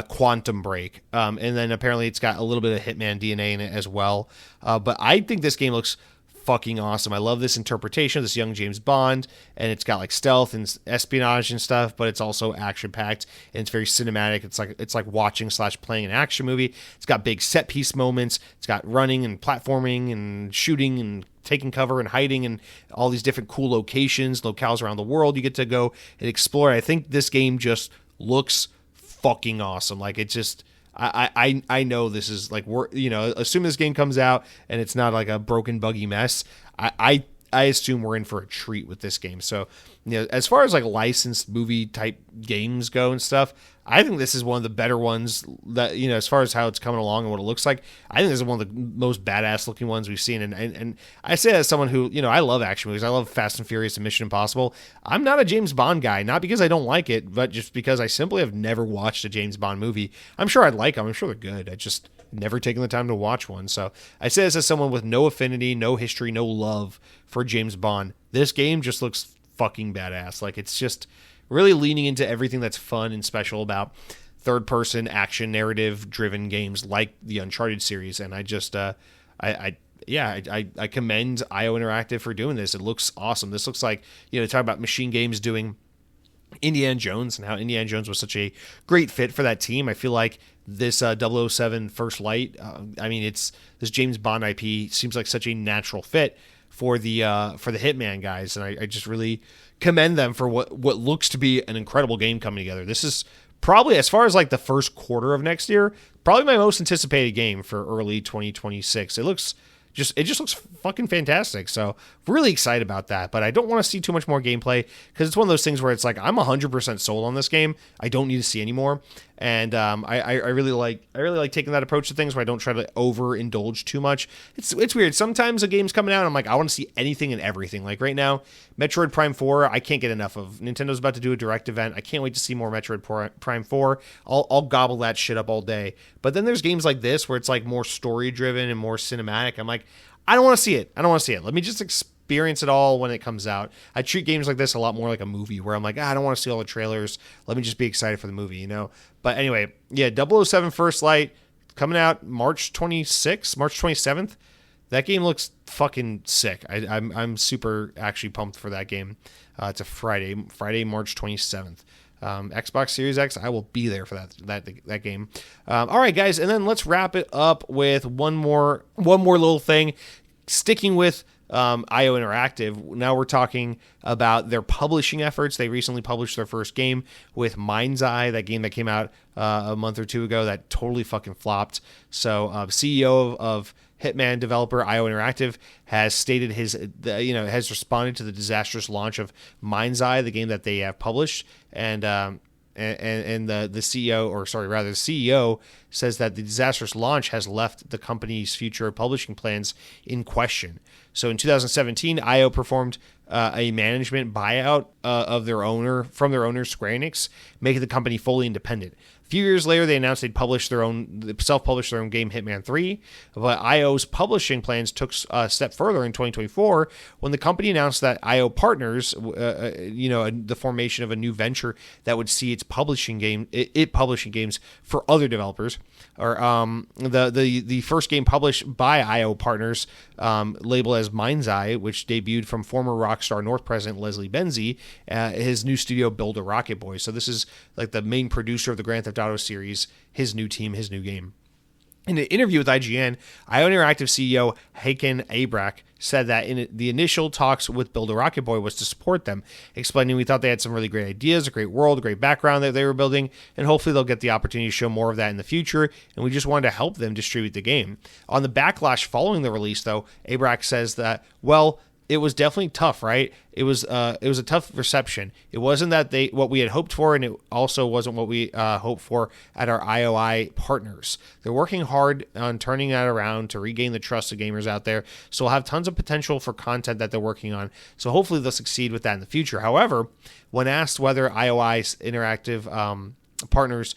Quantum Break. And then apparently it's got a little bit of Hitman DNA in it as well. But I think this game looks fucking awesome. I love this interpretation of this young James Bond, and it's got like stealth and espionage and stuff, but it's also action packed and it's very cinematic. It's like watching / playing an action movie. It's got big set piece moments. It's got running and platforming and shooting and taking cover and hiding and all these different cool locales around the world you get to go and explore. I think this game just looks fucking awesome. Like, it just, I know this is like, assume this game comes out and it's not like a broken, buggy mess. I assume we're in for a treat with this game. So, as far as like licensed movie type games go and stuff, I think this is one of the better ones that, as far as how it's coming along and what it looks like, I think this is one of the most badass looking ones we've seen. And I say that as someone who, I love action movies. I love Fast and Furious and Mission Impossible. I'm not a James Bond guy, not because I don't like it, but just because I simply have never watched a James Bond movie. I'm sure I'd like them. I'm sure they're good. I just never taken the time to watch one. So I say this as someone with no affinity, no history, no love for James Bond. This game just looks fucking badass. Like, it's just really leaning into everything that's fun and special about third-person action narrative-driven games like the Uncharted series. And I just, I commend IO Interactive for doing this. It looks awesome. This looks like, talk about MachineGames doing Indiana Jones and how Indiana Jones was such a great fit for that team. I feel like this 007 First Light, it's this James Bond IP seems like such a natural fit for the Hitman guys, and I just really commend them for what looks to be an incredible game coming together. This is probably, as far as like the first quarter of next year, probably my most anticipated game for early 2026. It just looks fucking fantastic. So really excited about that, but I don't want to see too much more gameplay because it's one of those things where it's like, I'm 100% sold on this game. I don't need to see any more. And I really like taking that approach to things where I don't try to overindulge too much. It's weird. Sometimes a game's coming out and I'm like, I want to see anything and everything. Like right now, Metroid Prime 4, I can't get enough of. Nintendo's about to do a direct event. I can't wait to see more Metroid Prime 4. I'll gobble that shit up all day. But then there's games like this where it's like more story driven and more cinematic. I'm like, I don't want to see it. Let me just experience it all when it comes out. I treat games like this a lot more like a movie where I'm like, I don't want to see all the trailers. Let me just be excited for the movie, you know? But anyway, yeah, 007 First Light coming out March 27th. That game looks fucking sick. I'm super actually pumped for that game. It's a Friday, March 27th. Xbox Series X, I will be there for that game. All right, guys, and then let's wrap it up with one more little thing. Sticking with IO Interactive, now we're talking about their publishing efforts. They recently published their first game with Mind's Eye, that game that came out a month or two ago that totally fucking flopped. So CEO of Hitman developer IO Interactive has stated has responded to the disastrous launch of Mind's Eye, the game that they have published, and the CEO says that the disastrous launch has left the company's future publishing plans in question. So in 2017, IO performed a management buyout from their owner, Square Enix, making the company fully independent. A few years later, they announced they'd self-publish their own game, Hitman 3. But IO's publishing plans took a step further in 2024 when the company announced that IO Partners, the formation of a new venture that would see it publishing games for other developers. Or the first game published by IO Partners, labeled as Mind's Eye, which debuted from former Rockstar North president Leslie Benzie, his new studio Build a Rocket Boy. So this is like the main producer of the Grand Theft Auto series, his new team, his new game. In an interview with IGN, IO Interactive CEO Hakan Abrak said that in the initial talks with Build a Rocket Boy was to support them, explaining we thought they had some really great ideas, a great world, a great background that they were building, and hopefully they'll get the opportunity to show more of that in the future, and we just wanted to help them distribute the game. On the backlash following the release, though, Abrak says that, well, it was definitely tough, right? It was a tough reception. It wasn't what we had hoped for, and it also wasn't what we hoped for at our IOI partners. They're working hard on turning that around to regain the trust of gamers out there. So we'll have tons of potential for content that they're working on. So hopefully they'll succeed with that in the future. However, when asked whether IOI's interactive partners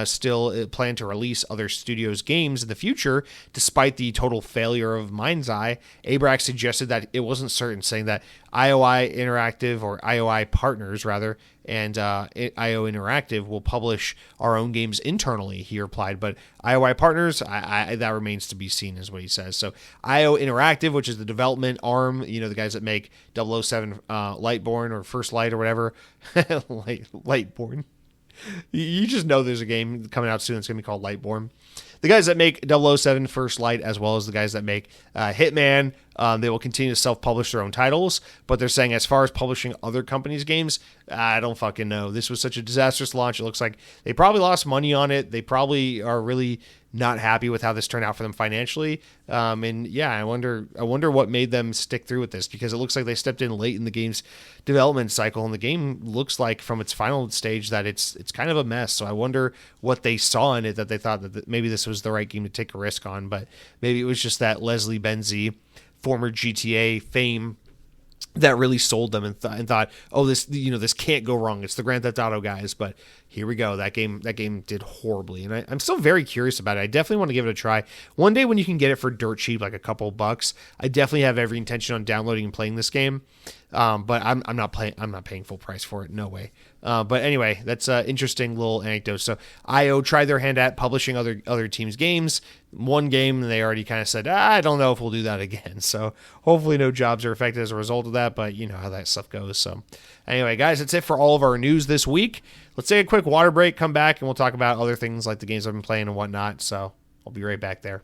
still plan to release other studios' games in the future, despite the total failure of Mind's Eye, Abrak suggested that it wasn't certain, saying that IOI Interactive, or IOI Partners rather, and IO Interactive will publish our own games internally, he replied. But IOI Partners, that remains to be seen, is what he says. So IO Interactive, which is the development arm, the guys that make 007 Lightborn or First Light or whatever, Lightborn. You just know there's a game coming out soon that's going to be called Lightborn. The guys that make 007 First Light, as well as the guys that make Hitman, they will continue to self-publish their own titles, but they're saying as far as publishing other companies' games, I don't fucking know. This was such a disastrous launch. It looks like they probably lost money on it. They probably are really not happy with how this turned out for them financially. And yeah, I wonder what made them stick through with this, because it looks like they stepped in late in the game's development cycle, and the game looks like from its final stage that it's kind of a mess. So I wonder what they saw in it that they thought that maybe this was the right game to take a risk on, but maybe it was just that Leslie Benzie, former GTA fame, that really sold them and thought, oh, this can't go wrong. It's the Grand Theft Auto guys. But here we go. That game did horribly, and I'm still very curious about it. I definitely want to give it a try. One day when you can get it for dirt cheap, like a couple bucks, I definitely have every intention on downloading and playing this game. But I'm not paying full price for it. No way. But anyway, that's an interesting little anecdote. So IO tried their hand at publishing other teams' games. One game, and they already kind of said, I don't know if we'll do that again. So hopefully no jobs are affected as a result of that, but you know how that stuff goes. So anyway, guys, that's it for all of our news this week. Let's take a quick water break, come back, and we'll talk about other things like the games I've been playing and whatnot. So I'll be right back there.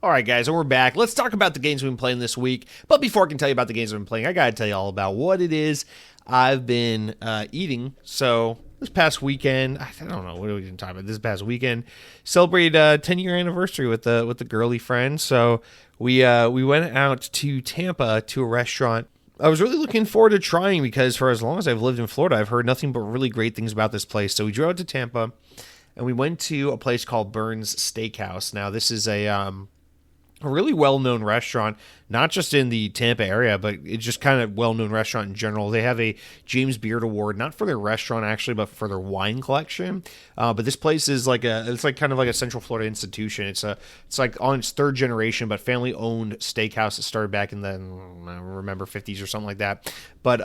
All right, guys, and we're back. Let's talk about the games we've been playing this week. But before I can tell you about the games I've been playing, I got to tell you all about what it is I've been eating. So this past weekend, I don't know, what are we going to talk about? This past weekend, celebrated a 10-year anniversary with the girly friend. So we went out to Tampa to a restaurant I was really looking forward to trying, because for as long as I've lived in Florida, I've heard nothing but really great things about this place. So we drove out to Tampa, and we went to a place called Burns Steakhouse. Now, this is a a really well-known restaurant, not just in the Tampa area, but it's just kind of well-known restaurant in general. They have a James Beard Award, not for their restaurant actually, but for their wine collection. But this place is it's like kind of like a Central Florida institution. It's like on its third generation, but family-owned steakhouse that started back in the, I don't remember, 50s or something like that. But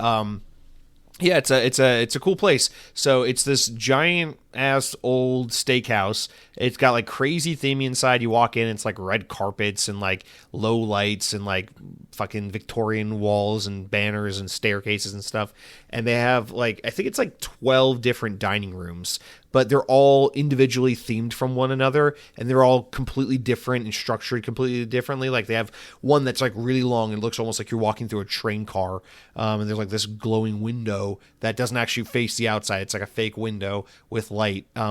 yeah, it's a cool place. So it's this giant ass old steakhouse. It's got like crazy theming inside. You walk in, it's like red carpets and like low lights and like fucking Victorian walls and banners and staircases and stuff. And they have like, I think it's like 12 different dining rooms, but they're all individually themed from one another, and they're all completely different and structured completely differently. Like they have one that's like really long and looks almost like you're walking through a train car. And there's like this glowing window that doesn't actually face the outside. It's like a fake window with light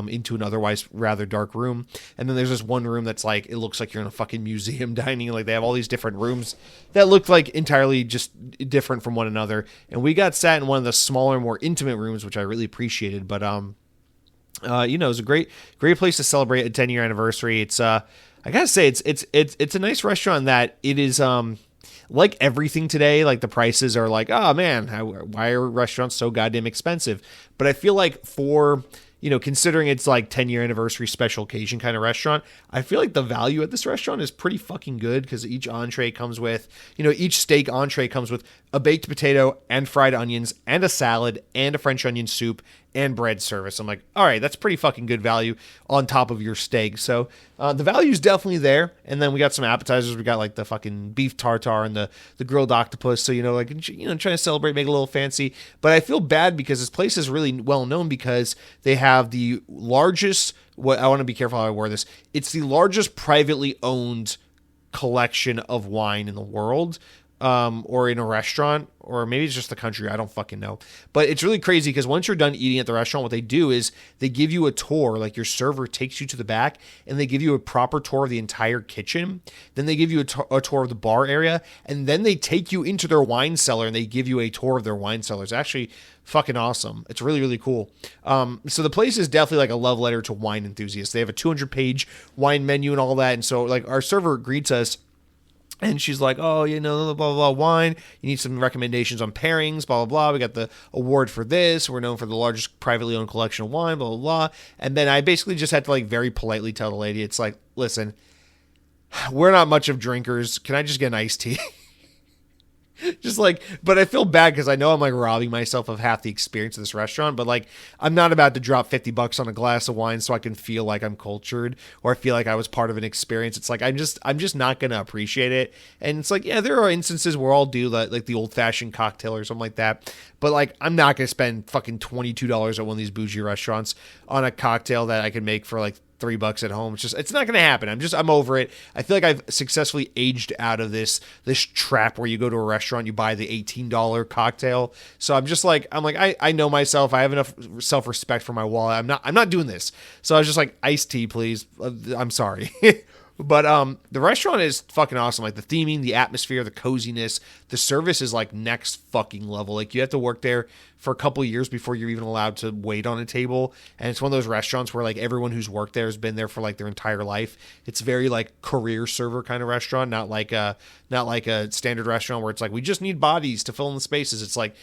into an otherwise rather dark room. And then there's this one room that's like, it looks like you're in a fucking museum dining. Like they have all these different rooms that look like entirely just different from one another. And we got sat in one of the smaller, more intimate rooms, which I really appreciated. But it was a great place to celebrate a 10-year anniversary. It's I gotta say it's a nice restaurant that it is like everything today. Like the prices are like, oh man, why are restaurants so goddamn expensive? But I feel like for considering it's like 10-year anniversary special occasion kind of restaurant, I feel like the value at this restaurant is pretty fucking good because each entree comes with, each steak entree comes with a baked potato and fried onions and a salad and a French onion soup and bread service. I'm like, all right, that's pretty fucking good value on top of your steak. So the value is definitely there. And then we got some appetizers. We got like the fucking beef tartare and the grilled octopus. So, trying to celebrate, make it a little fancy. But I feel bad because this place is really well known because they have the largest, I want to be careful how I word this. It's the largest privately owned collection of wine in the world. Or in a restaurant, or maybe it's just the country. I don't fucking know. But it's really crazy because once you're done eating at the restaurant, what they do is they give you a tour. Like your server takes you to the back and they give you a proper tour of the entire kitchen. Then they give you a tour of the bar area. And then they take you into their wine cellar and they give you a tour of their wine cellar. It's actually fucking awesome. It's really, really cool. So the place is definitely like a love letter to wine enthusiasts. They have a 200-page wine menu and all that. And so like our server greets us. And she's like, oh, blah, blah, blah, wine. You need some recommendations on pairings, blah, blah, blah. We got the award for this. We're known for the largest privately owned collection of wine, blah, blah, blah. And then I basically just had to like very politely tell the lady, it's like, listen, we're not much of drinkers. Can I just get an iced tea? Just like, but I feel bad because I know I'm like robbing myself of half the experience of this restaurant, but like I'm not about to drop $50 on a glass of wine so I can feel like I'm cultured or I feel like I was part of an experience. It's like I'm just not gonna appreciate it. And it's like, yeah, there are instances where I'll do like the old fashioned cocktail or something like that, but like I'm not gonna spend fucking $22 at one of these bougie restaurants on a cocktail that I can make for like $3 at home. It's not going to happen. I'm over it. I feel like I've successfully aged out of this trap where you go to a restaurant, you buy the $18 cocktail. So I know myself. I have enough self-respect for my wallet. I'm not doing this. So I was just like, iced tea, please. I'm sorry. But the restaurant is fucking awesome. Like the theming, the atmosphere, the coziness, the service is like next fucking level. Like you have to work there for a couple of years before you're even allowed to wait on a table. And it's one of those restaurants where like everyone who's worked there has been there for like their entire life. It's very like career server kind of restaurant, not like a standard restaurant where it's like we just need bodies to fill in the spaces. It's like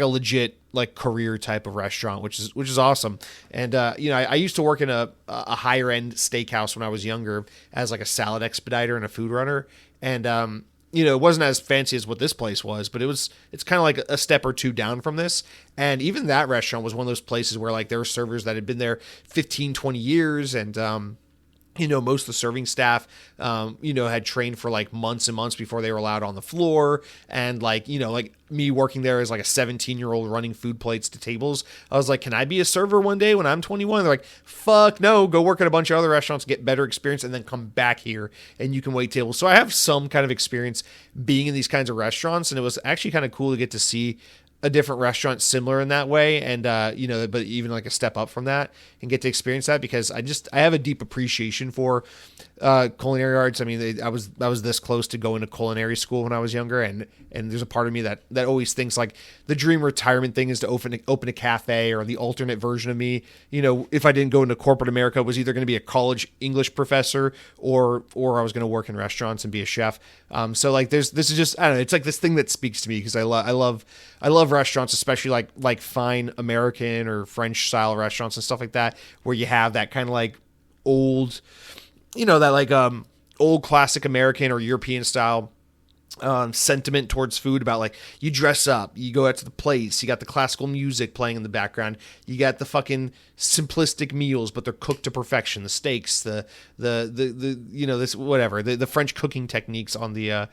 a legit like career type of restaurant, which is awesome. And I used to work in a higher end steakhouse when I was younger as like a salad expediter and a food runner. And it wasn't as fancy as what this place was, but it's kind of like a step or two down from this. And even that restaurant was one of those places where like there were servers that had been there 15, 20 years. And, most of the serving staff, had trained for like months and months before they were allowed on the floor. And like me working there as like a 17-year-old running food plates to tables. I was like, can I be a server one day when I'm 21? They're like, fuck no, go work at a bunch of other restaurants, get better experience, and then come back here and you can wait tables. So I have some kind of experience being in these kinds of restaurants. And it was actually kind of cool to get to see a different restaurant similar in that way. And, but even like a step up from that and get to experience that because I have a deep appreciation for culinary arts. I mean, I was this close to going to culinary school when I was younger, and there's a part of me that always thinks like the dream retirement thing is to open a cafe, or the alternate version of me, if I didn't go into corporate America, was either going to be a college English professor or I was going to work in restaurants and be a chef. So like this is just, I don't know, it's like this thing that speaks to me because I love restaurants, especially like fine American or French style restaurants and stuff like that, where you have that kind of like old, that like old classic American or European style sentiment towards food, about like you dress up, you go out to the place, you got the classical music playing in the background, you got the fucking simplistic meals, but they're cooked to perfection, the steaks, the this whatever, the French cooking techniques on the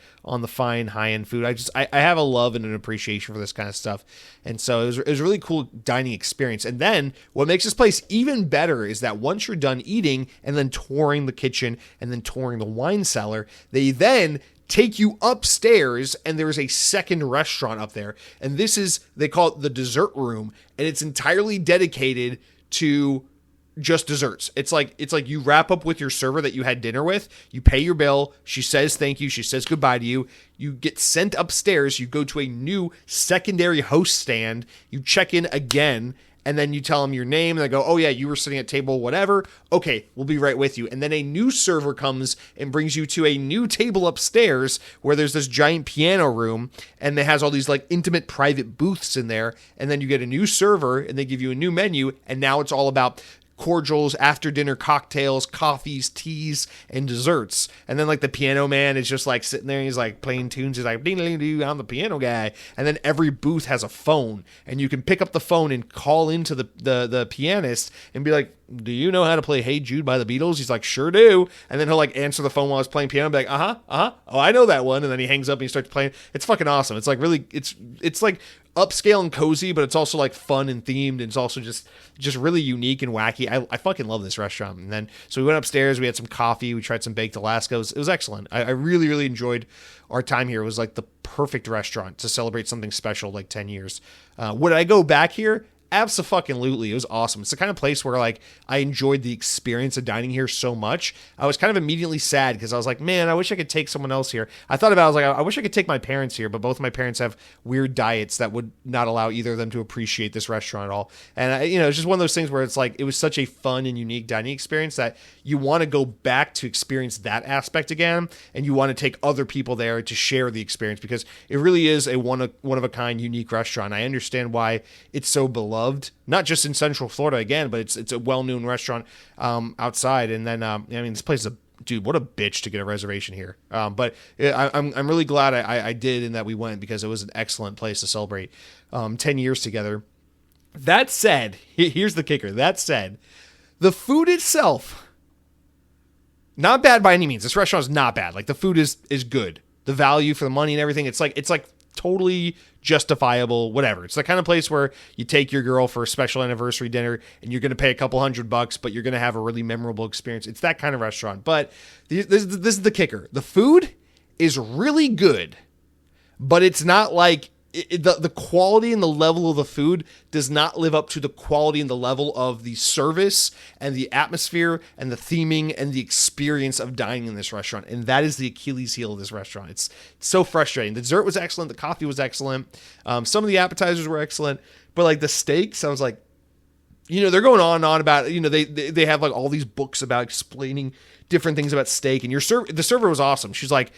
fine high-end food. I have a love and an appreciation for this kind of stuff, and so it was a really cool dining experience. And then what makes this place even better is that once you're done eating and then touring the kitchen and then touring the wine cellar, they then take you upstairs, and there's a second restaurant up there, and they call it the dessert room, and it's entirely dedicated to just desserts. It's like you wrap up with your server that you had dinner with, you pay your bill, she says thank you, she says goodbye to you, you get sent upstairs, you go to a new secondary host stand, you check in again, and then you tell them your name, and they go, oh yeah, you were sitting at table whatever. Okay, we'll be right with you. And then a new server comes and brings you to a new table upstairs where there's this giant piano room, and it has all these like intimate private booths in there. And then you get a new server, and they give you a new menu, and now it's all about cordials, after dinner cocktails, coffees, teas, and desserts. And then like the piano man is just like sitting there, and he's like playing tunes, he's like, ding-a-ling-doo, I'm the piano guy. And then every booth has a phone, and you can pick up the phone and call into the pianist and be like, do you know how to play Hey Jude by the Beatles? He's like, sure do. And then he'll like answer the phone while he's playing piano and be like, oh, I know that one. And then he hangs up and he starts playing. It's fucking awesome. It's like really, it's like upscale and cozy, but it's also like fun and themed, and it's also just really unique and wacky. I fucking love this restaurant. And then so we went upstairs, we had some coffee, we tried some baked Alaska. It was excellent. I really, really enjoyed our time here. It was like the perfect restaurant to celebrate something special, like 10 years. Would I go back here? Abso-fucking-lutely. It was awesome. It's the kind of place where like I enjoyed the experience of dining here so much. I was kind of immediately sad because I was like, man, I wish I could take someone else here. I thought about it, I was like, I wish I could take my parents here, but both of my parents have weird diets that would not allow either of them to appreciate this restaurant at all. And it's just one of those things where it's like it was such a fun and unique dining experience that you want to go back to experience that aspect again, and you want to take other people there to share the experience, because it really is a one of a kind, unique restaurant. I understand why it's so beloved. Not just in Central Florida again, but it's a well-known restaurant outside. And then this place is dude, what a bitch to get a reservation here. But I'm really glad I did, and that we went, because it was an excellent place to celebrate 10 years together. That said, here's the kicker. That said, the food itself, not bad by any means. This restaurant is not bad. Like the food is good. The value for the money and everything. It's like totally justifiable, whatever. It's the kind of place where you take your girl for a special anniversary dinner and you're going to pay a couple $100, but you're going to have a really memorable experience. It's that kind of restaurant. But this is the kicker. The food is really good, but it's not like the quality and the level of the food does not live up to the quality and the level of the service and the atmosphere and the theming and the experience of dining in this restaurant. And that is the Achilles heel of this restaurant. It's so frustrating. The dessert was excellent. The coffee was excellent. Some of the appetizers were excellent, but like the steaks, I was like, they're going on and on about, they have like all these books about explaining different things about steak, and the server was awesome. She's like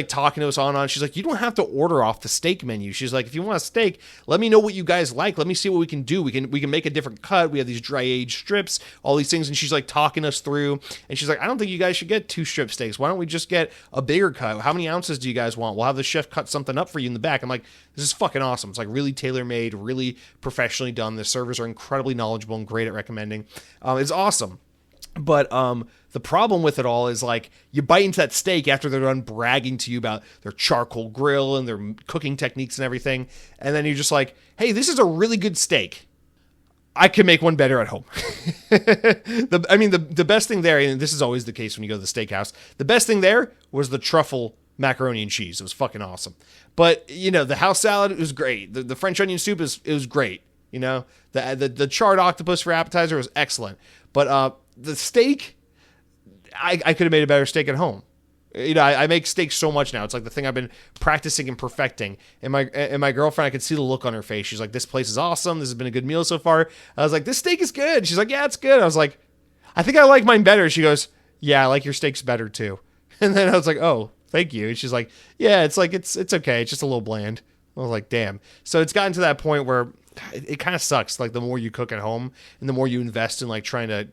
talking to us on and on. She's like, you don't have to order off the steak menu. She's like, if you want a steak, let me know what you guys like. Let me see what we can do. We can make a different cut. We have these dry aged strips, all these things. And she's like talking us through, and she's like, I don't think you guys should get 2 strip steaks. Why don't we just get a bigger cut? How many ounces do you guys want? We'll have the chef cut something up for you in the back. I'm like, this is fucking awesome. It's like really tailor made, really professionally done. The servers are incredibly knowledgeable and great at recommending. It's awesome. But the problem with it all is like you bite into that steak after they're done bragging to you about their charcoal grill and their cooking techniques and everything. And then you're just like, hey, this is a really good steak. I can make one better at home. The best thing there, and this is always the case when you go to the steakhouse, the best thing there was the truffle macaroni and cheese. It was fucking awesome. But, the house salad was great. The French onion soup was great. The charred octopus for appetizer was excellent. But the steak, I could have made a better steak at home. You know, I make steak so much now. It's like the thing I've been practicing and perfecting. And my girlfriend, I could see the look on her face. She's like, this place is awesome. This has been a good meal so far. I was like, this steak is good. She's like, yeah, it's good. I was like, I think I like mine better. She goes, yeah, I like your steaks better too. And then I was like, oh, thank you. And she's like, yeah, it's like, it's okay. It's just a little bland. I was like, damn. So it's gotten to that point where it kind of sucks. Like the more you cook at home and the more you invest in like trying to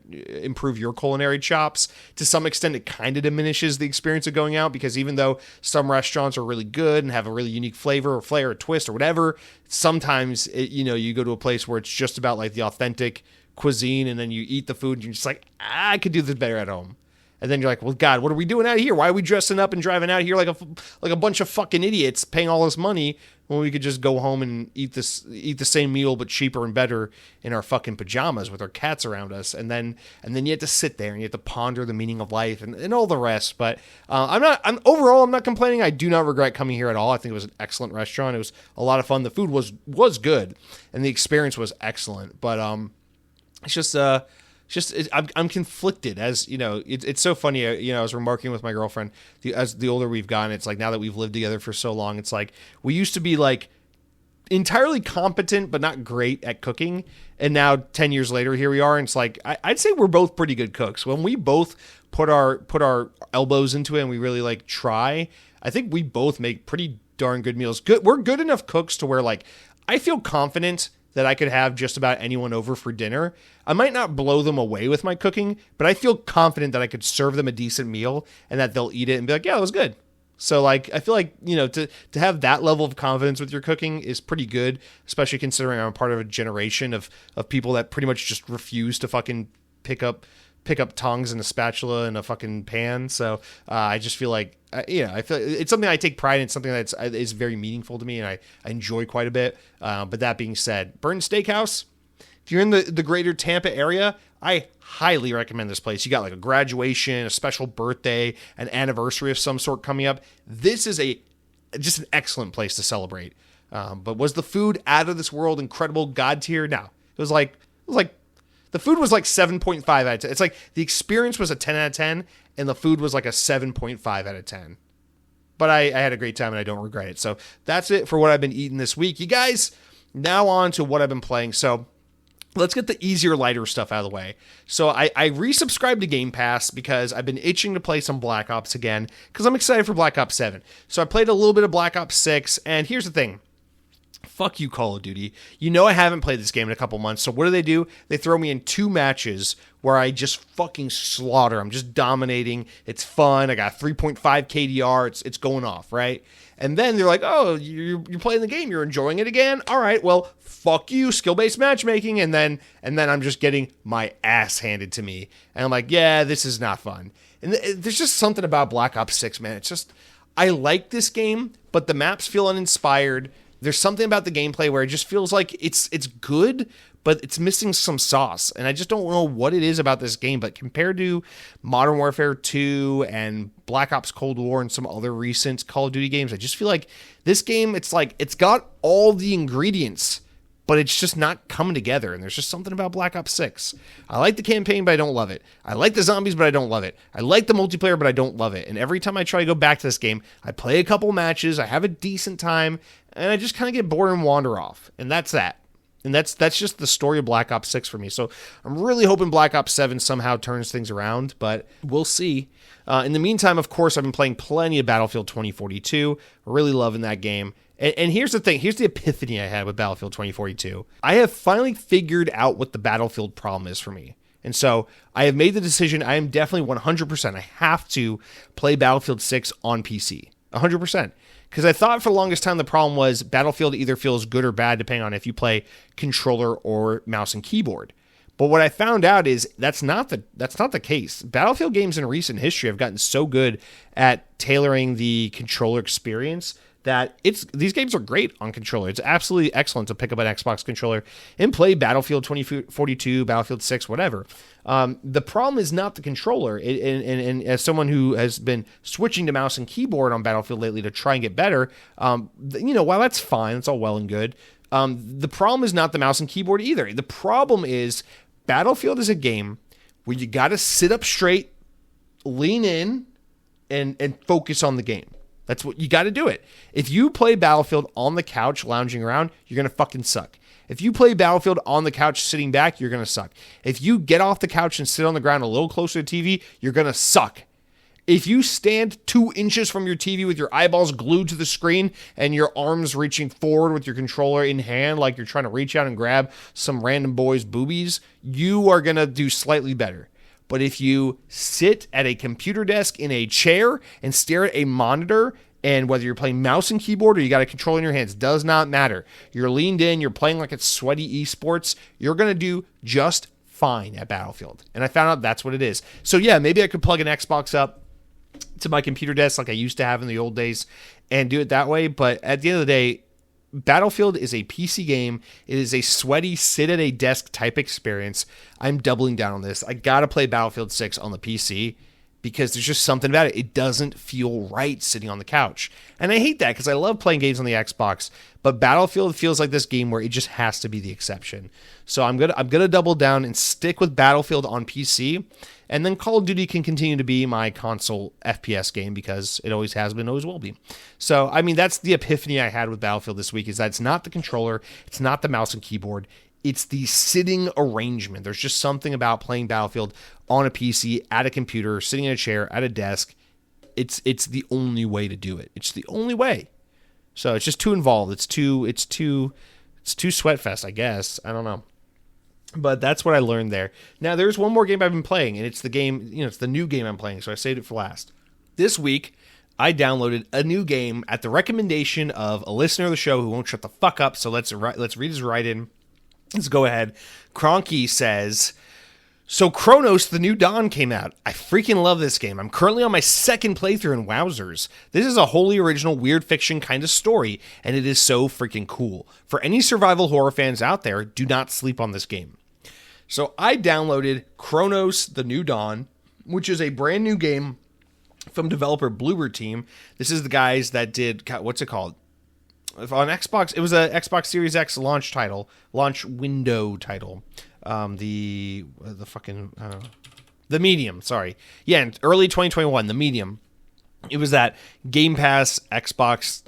improve your culinary chops, to some extent, it kind of diminishes the experience of going out, because even though some restaurants are really good and have a really unique flavor or flair or twist or whatever, sometimes you go to a place where it's just about like the authentic cuisine, and then you eat the food and you're just like, I could do this better at home. And then you're like, well, God, what are we doing out here? Why are we dressing up and driving out here like a bunch of fucking idiots paying all this money when we could just go home and eat the same meal but cheaper and better in our fucking pajamas with our cats around us? And then you have to sit there and you have to ponder the meaning of life and all the rest. But I'm not complaining. I do not regret coming here at all. I think it was an excellent restaurant. It was a lot of fun. The food was good and the experience was excellent. But I'm conflicted, as you know. It's so funny. I was remarking with my girlfriend, as the older we've gotten, it's like now that we've lived together for so long, it's like we used to be like entirely competent but not great at cooking, and now 10 years later here we are, and it's like I'd say we're both pretty good cooks. When we both put our elbows into it and we really like try, I think we both make pretty darn good meals. We're good enough cooks to where like I feel confident that I could have just about anyone over for dinner. I might not blow them away with my cooking, but I feel confident that I could serve them a decent meal and that they'll eat it and be like, yeah, it was good. So like, I feel like, to have that level of confidence with your cooking is pretty good, especially considering I'm a part of a generation of people that pretty much just refuse to fucking pick up tongs and a spatula and a fucking pan. So I just feel like, I feel it's something I take pride in, something that is very meaningful to me and I enjoy quite a bit. But that being said, Burton Steakhouse, if you're in the greater Tampa area, I highly recommend this place. You got like a graduation, a special birthday, an anniversary of some sort coming up. This is just an excellent place to celebrate. But was the food out of this world, incredible, God tier? No, it was like the food was like 7.5 out of 10. It's like the experience was a 10 out of 10 and the food was like a 7.5 out of 10. But I had a great time and I don't regret it. So that's it for what I've been eating this week. You guys, now on to what I've been playing. So let's get the easier, lighter stuff out of the way. So I resubscribed to Game Pass because I've been itching to play some Black Ops again because I'm excited for Black Ops 7. So I played a little bit of Black Ops 6, and here's the thing. Fuck you, Call of Duty. I haven't played this game in a couple months, so what do? They throw me in 2 matches where I just fucking slaughter. I'm just dominating. It's fun. I got 3.5 KDR. It's going off, right? And then they're like, oh, you're playing the game. You're enjoying it again? All right, well, fuck you, skill-based matchmaking. And then I'm just getting my ass handed to me. And I'm like, yeah, this is not fun. And there's just something about Black Ops 6, man. It's just, I like this game, but the maps feel uninspired. There's something about the gameplay where it just feels like it's good, but it's missing some sauce. And I just don't know what it is about this game. But compared to Modern Warfare 2 and Black Ops Cold War and some other recent Call of Duty games, I just feel like this game, it's like it's got all the ingredients, but it's just not coming together. And there's just something about Black Ops 6. I like the campaign, but I don't love it. I like the zombies, but I don't love it. I like the multiplayer, but I don't love it. And every time I try to go back to this game, I play a couple matches, I have a decent time, and I just kind of get bored and wander off. And that's that. And that's just the story of Black Ops 6 for me. So I'm really hoping Black Ops 7 somehow turns things around, but we'll see. In the meantime, of course, I've been playing plenty of Battlefield 2042. Really loving that game. And here's the thing. Here's the epiphany I had with Battlefield 2042. I have finally figured out what the Battlefield problem is for me. And so I have made the decision. I am definitely 100%. I have to play Battlefield 6 on PC. 100%. Because I thought for the longest time the problem was Battlefield either feels good or bad depending on if you play controller or mouse and keyboard. But what I found out is that's not the case. Battlefield games in recent history have gotten so good at tailoring the controller experience that these games are great on controller. It's absolutely excellent to pick up an Xbox controller and play Battlefield 2042, Battlefield 6, whatever. The problem is not the controller. And as someone who has been switching to mouse and keyboard on Battlefield lately to try and get better, while that's fine, it's all well and good. The problem is not the mouse and keyboard either. The problem is Battlefield is a game where you got to sit up straight lean in and focus on the game. That's what you got to do it. If you play Battlefield on the couch lounging around, you're going to fucking suck. If you play Battlefield on the couch sitting back, you're going to suck. If you get off the couch and sit on the ground a little closer to the TV, you're going to suck. If you stand 2 inches from your TV with your eyeballs glued to the screen and your arms reaching forward with your controller in hand like you're trying to reach out and grab some random boy's boobies, you are going to do slightly better. But if you sit at a computer desk in a chair and stare at a monitor, and whether you're playing mouse and keyboard or you got a controller in your hands, does not matter. You're leaned in, you're playing like it's sweaty esports, you're going to do just fine at Battlefield. And I found out that's what it is. So yeah, maybe I could plug an Xbox up to my computer desk like I used to have in the old days and do it that way. But at the end of the day, Battlefield is a PC game. It is a sweaty sit at a desk type experience. I'm doubling down on this. I got to play Battlefield 6 on the PC because there's just something about it. It doesn't feel right sitting on the couch. And I hate that because I love playing games on the Xbox, but Battlefield feels like this game where it just has to be the exception. So I'm going to double down and stick with Battlefield on PC. And then Call of Duty can continue to be my console FPS game because it always has been, always will be. So, I mean, that's the epiphany I had with Battlefield this week, is that it's not the controller, it's not the mouse and keyboard, it's the sitting arrangement. There's just something about playing Battlefield on a PC, at a computer, sitting in a chair, at a desk. It's the only way to do it. It's the only way. So it's just too involved. It's too sweatfest, I guess. I don't know. But that's what I learned there. Now, there's one more game I've been playing, and it's the game, it's the new game I'm playing, so I saved it for last. This week, I downloaded a new game at the recommendation of a listener of the show who won't shut the fuck up, so let's read his write-in. Let's go ahead. Cronky says, so Cronos, the new Dawn came out. I freaking love this game. I'm currently on my second playthrough in Wowzers. This is a wholly original weird fiction kind of story, and it is so freaking cool. For any survival horror fans out there, do not sleep on this game. So I downloaded Cronos, the New Dawn, which is a brand new game from developer Bloober Team. This is the guys that did, what's it called? On Xbox, it was a Xbox Series X launch window title. The Medium, sorry. Yeah, in early 2021, The Medium. It was that Game Pass Xbox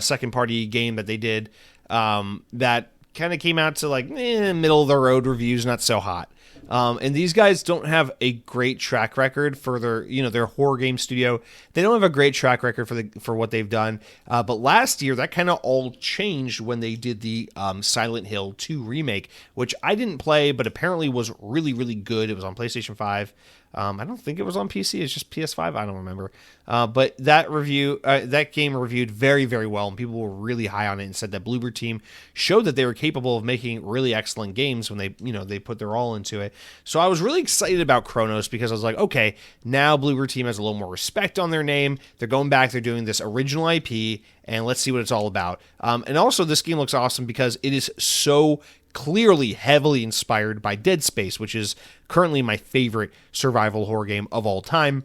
second party game that they did that kind of came out to like middle of the road reviews, not so hot. And these guys don't have a great track record for their horror game studio. They don't have a great track record for what they've done. But last year, that kind of all changed when they did the Silent Hill 2 remake, which I didn't play, but apparently was really, really good. It was on PlayStation 5. I don't think it was on PC. It's just PS5. I don't remember. But that game reviewed very, very well, and people were really high on it and said that Bloober Team showed that they were capable of making really excellent games when they put their all into it. So I was really excited about Cronos because I was like, okay, now Bloober Team has a little more respect on their name. They're going back. They're doing this original IP, and let's see what it's all about. And also, this game looks awesome because it is so clearly heavily inspired by Dead Space, which is currently my favorite survival horror game of all time.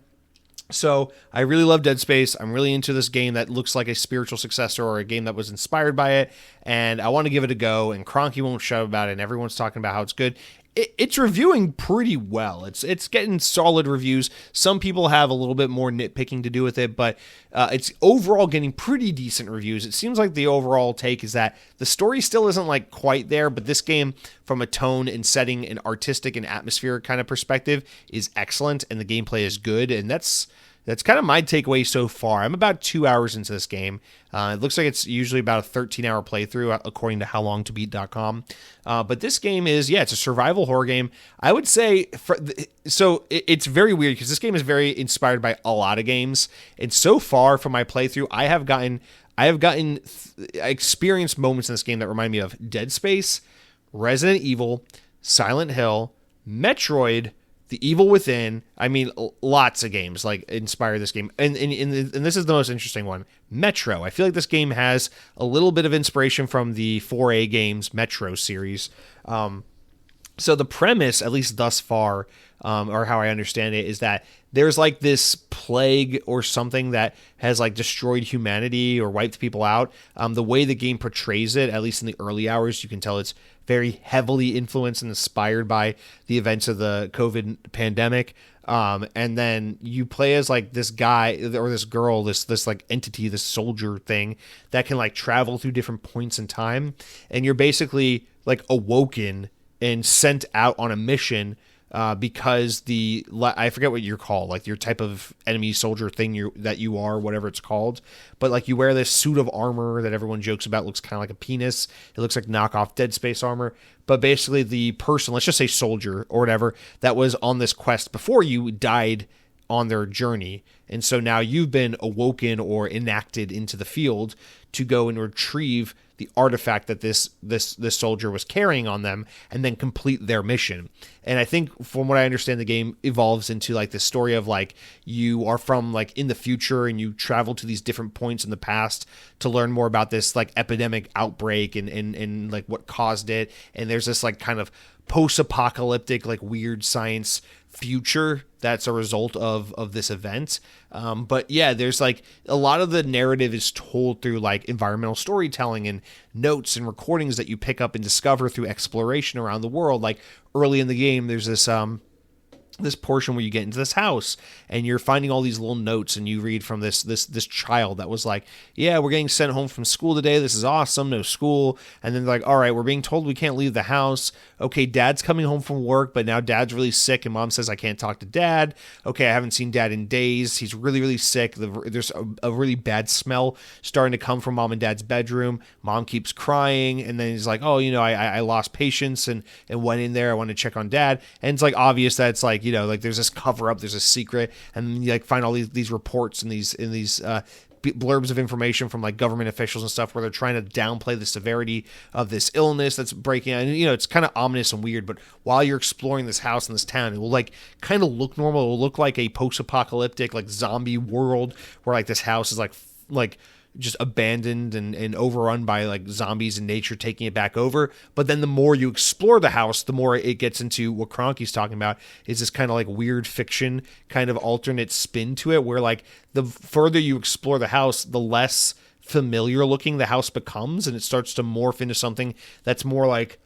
So I really love Dead Space. I'm really into this game that looks like a spiritual successor or a game that was inspired by it, and I want to give it a go, and Cronky won't shut up about it, and everyone's talking about how it's good. It's reviewing pretty well. It's getting solid reviews. Some people have a little bit more nitpicking to do with it, but it's overall getting pretty decent reviews. It seems like the overall take is that the story still isn't like quite there, but this game, from a tone and setting and artistic and atmosphere kind of perspective, is excellent, and the gameplay is good, and that's kind of my takeaway so far. I'm about 2 hours into this game. It looks like it's usually about a 13-hour playthrough, according to howlongtobeat.com. But this game is, it's a survival horror game. I would say, it's very weird because this game is very inspired by a lot of games. And so far from my playthrough, I have gotten experienced moments in this game that remind me of Dead Space, Resident Evil, Silent Hill, Metroid, The Evil Within. I mean, lots of games like inspire this game. And this is the most interesting one. Metro. I feel like this game has a little bit of inspiration from the 4A games Metro series. So the premise, at least thus far, or how I understand it, is that there's like this plague or something that has like destroyed humanity or wiped people out. The way the game portrays it, at least in the early hours, you can tell it's very heavily influenced and inspired by the events of the COVID pandemic. And then you play as like this guy or this girl, this like entity, this soldier thing that can like travel through different points in time. And you're basically like awoken and sent out on a mission because I forget what you're called, like your type of enemy soldier thing that you are, whatever it's called. But like you wear this suit of armor that everyone jokes about looks kind of like a penis. It looks like knockoff Dead Space armor. But basically the person, let's just say soldier or whatever, that was on this quest before you died on their journey. And so now you've been awoken or enacted into the field to go and retrieve the artifact that this soldier was carrying on them and then complete their mission. And I think from what I understand, the game evolves into like this story of like you are from like in the future and you travel to these different points in the past to learn more about this like epidemic outbreak and like what caused it. And there's this like kind of post-apocalyptic like weird science future that's a result of this event. But yeah, there's like a lot of the narrative is told through like environmental storytelling and notes and recordings that you pick up and discover through exploration around the world. Like early in the game, there's this portion where you get into this house and you're finding all these little notes and you read from this child that was like, yeah, we're getting sent home from school today. This is awesome. No school. And then like, all right, we're being told we can't leave the house. Okay. Dad's coming home from work, but now dad's really sick and mom says, I can't talk to dad. Okay. I haven't seen dad in days. He's really, really sick. There's a really bad smell starting to come from mom and dad's bedroom. Mom keeps crying. And then he's like, oh, I lost patience and went in there. I want to check on dad. And it's like obvious that it's like, like there's this cover up, there's a secret, and you like find all these reports and these blurbs of information from like government officials and stuff where they're trying to downplay the severity of this illness that's breaking out. And it's kind of ominous and weird, but while you're exploring this house in this town, it will like kind of look normal. It will look like a post-apocalyptic like zombie world where like this house is like just abandoned and overrun by like zombies and nature taking it back over. But then the more you explore the house, the more it gets into what Cronky's talking about is this kind of like weird fiction kind of alternate spin to it, where like the further you explore the house, the less familiar looking the house becomes, and it starts to morph into something that's more like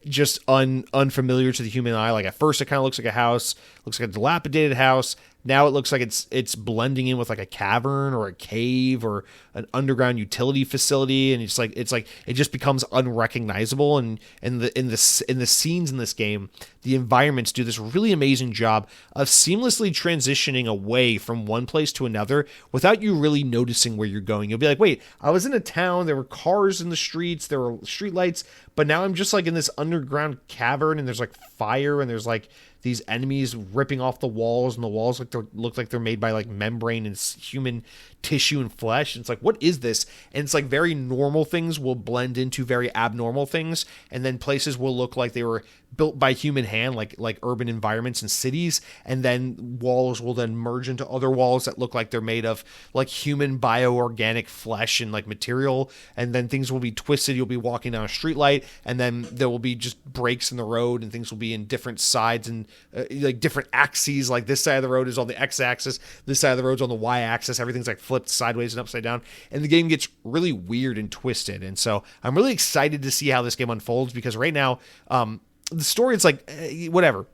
just unfamiliar to the human eye. Like at first it kind of looks like a house, looks like a dilapidated house. Now it looks like it's blending in with like a cavern or a cave or an underground utility facility, and it's like it just becomes unrecognizable. And in the scenes in this game, the environments do this really amazing job of seamlessly transitioning away from one place to another without you really noticing where you're going. You'll be like, wait, I was in a town, there were cars in the streets, there were street lights, but now I'm just like in this underground cavern, and there's like fire, and there's like these enemies ripping off the walls, and the walls look like they're made by like membrane and human tissue and flesh. And it's like, what is this? And it's like very normal things will blend into very abnormal things, and then places will look like they were built by human hand, like urban environments and cities, and then walls will then merge into other walls that look like they're made of like human bioorganic flesh and like material, and then things will be twisted. You'll be walking down a street light, and then there will be just breaks in the road, and things will be in different sides and like different axes. Like this side of the road is on the x-axis, this side of the road's on the y-axis. Everything's like flipped sideways and upside down, and the game gets really weird and twisted. And so I'm really excited to see how this game unfolds, because right now the story, it's like whatever,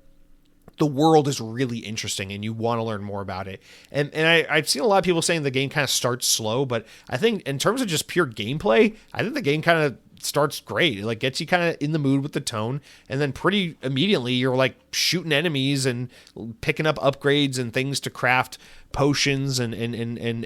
the world is really interesting and you want to learn more about it. And I've seen a lot of people saying the game kind of starts slow, but I think in terms of just pure gameplay, I think the game kind of starts great. It like gets you kind of in the mood with the tone, and then pretty immediately you're like shooting enemies and picking up upgrades and things to craft potions and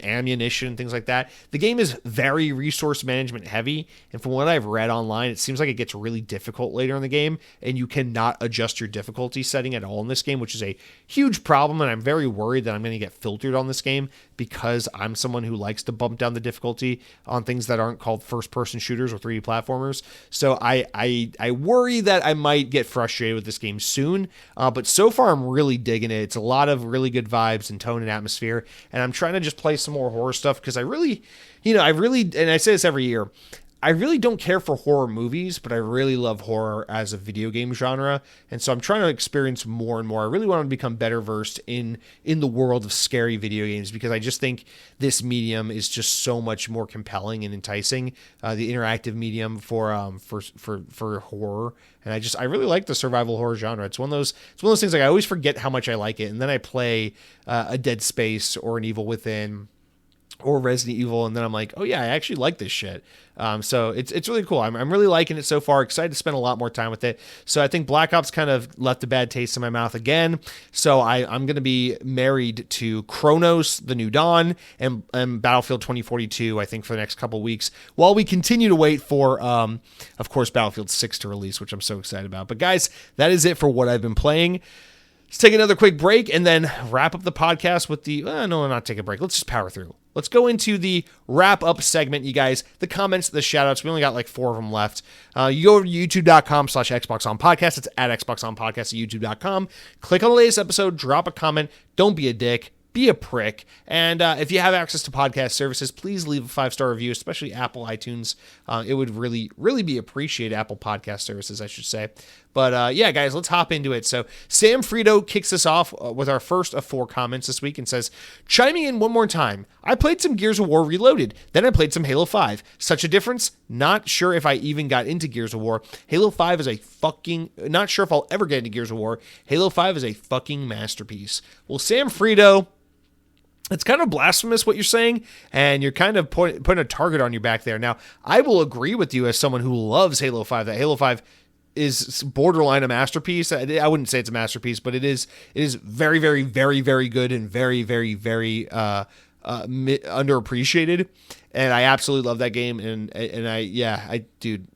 ammunition and things like that. The game is very resource management heavy, and from what I've read online, it seems like it gets really difficult later in the game, and you cannot adjust your difficulty setting at all in this game, which is a huge problem. And I'm very worried that I'm going to get filtered on this game, because I'm someone who likes to bump down the difficulty on things that aren't called first-person shooters or 3D platformers. So I worry that I might get frustrated with this game soon, but so far I'm really digging it. It's a lot of really good vibes and tone and atmosphere, and I'm trying to just play some more horror stuff, because I really, and I say this every year, I really don't care for horror movies, but I really love horror as a video game genre. And so I'm trying to experience more and more. I really want to become better versed in the world of scary video games, because I just think this medium is just so much more compelling and enticing. The interactive medium for horror. And I really like the survival horror genre. It's one of those things, like, I always forget how much I like it. And then I play a Dead Space or an Evil Within or Resident Evil, and then I'm like, oh yeah, I actually like this shit. So it's really cool. I'm really liking it so far. Excited to spend a lot more time with it. So I think Black Ops kind of left a bad taste in my mouth again. So I'm going to be married to Cronos, The New Dawn, and Battlefield 2042, I think, for the next couple weeks, while we continue to wait for, of course, Battlefield 6 to release, which I'm so excited about. But guys, that is it for what I've been playing. Let's take another quick break and then wrap up the podcast with the... no, not take a break. Let's just power through. Let's go into the wrap-up segment, you guys. The comments, the shout-outs. We only got like 4 of them left. You go over to youtube.com/XboxOnPodcast. It's at XboxOnPodcast at youtube.com. Click on the latest episode. Drop a comment. Don't be a dick. Be a prick. And if you have access to podcast services, please leave a 5-star review, especially Apple iTunes. It would really, really be appreciated. Apple podcast services, I should say. But yeah, guys, let's hop into it. So Sam Frito kicks us off with our first of 4 comments this week and says, chiming in one more time, I played some Gears of War Reloaded. Then I played some Halo 5. Such a difference? Not sure if I even got into Gears of War. Halo 5 is a fucking... Not sure if I'll ever get into Gears of War. Halo 5 is a fucking masterpiece. Well, Sam Frito... It's kind of blasphemous what you're saying, and you're kind of putting a target on your back there. Now, I will agree with you as someone who loves Halo 5, that Halo 5 is borderline a masterpiece. I wouldn't say it's a masterpiece, but it is very, very, very, very good and very, very, very underappreciated. And I absolutely love that game. Dude,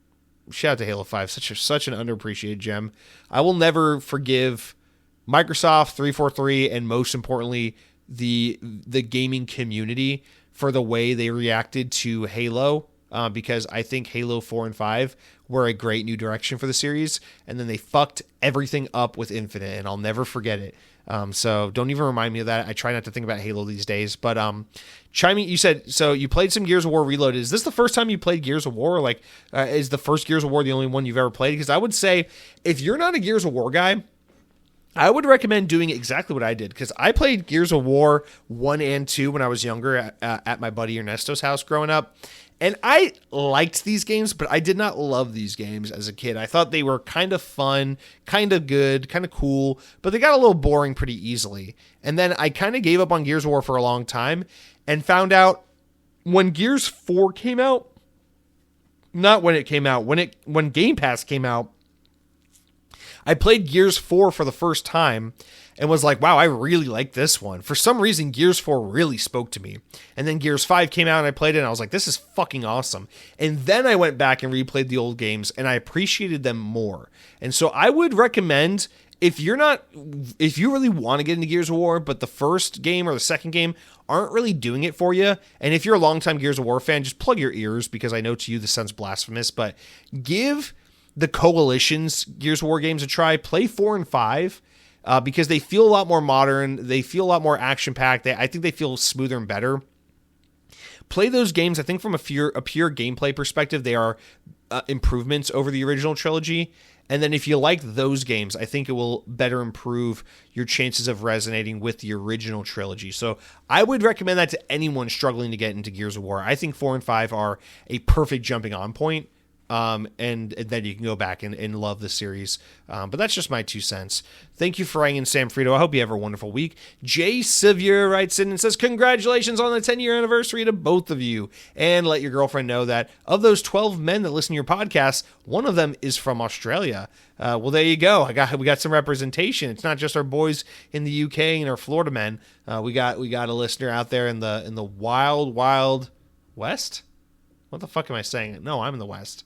shout out to Halo 5. Such an underappreciated gem. I will never forgive Microsoft, 343, and most importantly, the gaming community for the way they reacted to Halo, because I think Halo 4 and 5 were a great new direction for the series, and then they fucked everything up with Infinite, and I'll never forget it. So don't even remind me of that. I try not to think about Halo these days. But chiming, you said, so you played some Gears of War Reloaded. Is this the first time you played Gears of War? Like, is the first Gears of War the only one you've ever played? Because I would say, if you're not a Gears of War guy, I would recommend doing exactly what I did, because I played Gears of War 1 and 2 when I was younger at my buddy Ernesto's house growing up. And I liked these games, but I did not love these games as a kid. I thought they were kind of fun, kind of good, kind of cool, but they got a little boring pretty easily. And then I kind of gave up on Gears of War for a long time and found out when Gears 4 came out, not when it came out, when Game Pass came out, I played Gears 4 for the first time and was like, wow, I really like this one. For some reason, Gears 4 really spoke to me. And then Gears 5 came out and I played it and I was like, this is fucking awesome. And then I went back and replayed the old games and I appreciated them more. And so I would recommend, if you really want to get into Gears of War, but the first game or the second game aren't really doing it for you, and if you're a longtime Gears of War fan, just plug your ears, because I know to you this sounds blasphemous, but give the Coalition's Gears of War games a try. Play 4 and 5 because they feel a lot more modern. They feel a lot more action-packed. I think they feel smoother and better. Play those games. I think from a pure gameplay perspective, they are improvements over the original trilogy. And then if you like those games, I think it will better improve your chances of resonating with the original trilogy. So I would recommend that to anyone struggling to get into Gears of War. I think 4 and 5 are a perfect jumping on point. And then you can go back and love the series. But that's just my 2 cents. Thank you for writing in, Sam Frito. I hope you have a wonderful week. Jay Sevier writes in and says, congratulations on the 10-year anniversary to both of you. And let your girlfriend know that of those 12 men that listen to your podcast, one of them is from Australia. Well, there you go. We got some representation. It's not just our boys in the UK and our Florida men. We got a listener out there in the wild west. What the fuck am I saying? No, I'm in the west.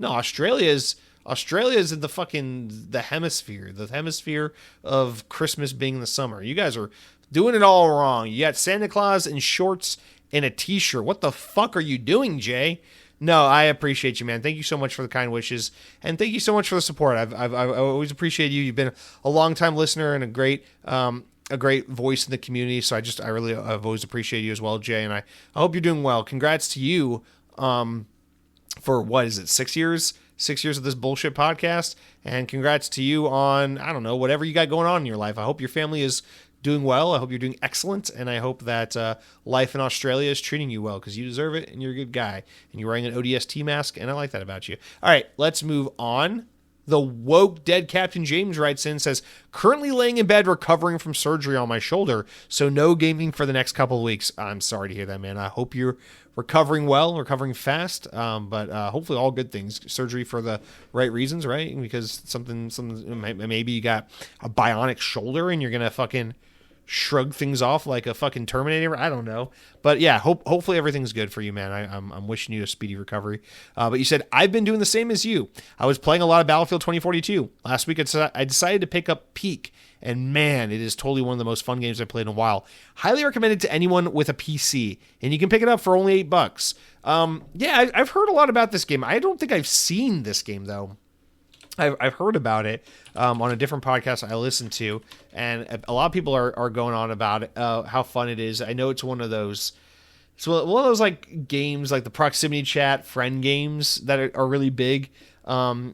No, Australia is in the hemisphere of Christmas being the summer. You guys are doing it all wrong. You got Santa Claus in shorts and a t-shirt. What the fuck are you doing, Jay? No, I appreciate you, man. Thank you so much for the kind wishes, and thank you so much for the support. I've always appreciated you. You've been a long time listener and a great voice in the community. So I've always appreciated you as well, Jay. And I hope you're doing well. Congrats to you. for what is it, 6 years? 6 years of this bullshit podcast. And congrats to you on, I don't know, whatever you got going on in your life. I hope your family is doing well. I hope you're doing excellent. And I hope that life in Australia is treating you well, because you deserve it and you're a good guy. And you're wearing an ODST mask, and I like that about you. All right, let's move on. The woke dead Captain James writes in, says, currently laying in bed recovering from surgery on my shoulder, so no gaming for the next couple of weeks. I'm sorry to hear that, man. I hope you're recovering well, recovering fast, but hopefully all good things. Surgery for the right reasons, right? Because something maybe you got a bionic shoulder and you're going to fucking shrug things off like a fucking Terminator. I don't know. But yeah, hopefully everything's good for you, man. I'm wishing you a speedy recovery. But you said, I've been doing the same as you. I was playing a lot of Battlefield 2042. Last week I decided to pick up Peak. And man, it is totally one of the most fun games I've played in a while. Highly recommended to anyone with a PC. And you can pick it up for only $8. Yeah, I've heard a lot about this game. I don't think I've seen this game, though. I've heard about it on a different podcast I listen to, and a lot of people are going on about it, how fun it is. I know it's one of those like games, like the proximity chat friend games that are really big on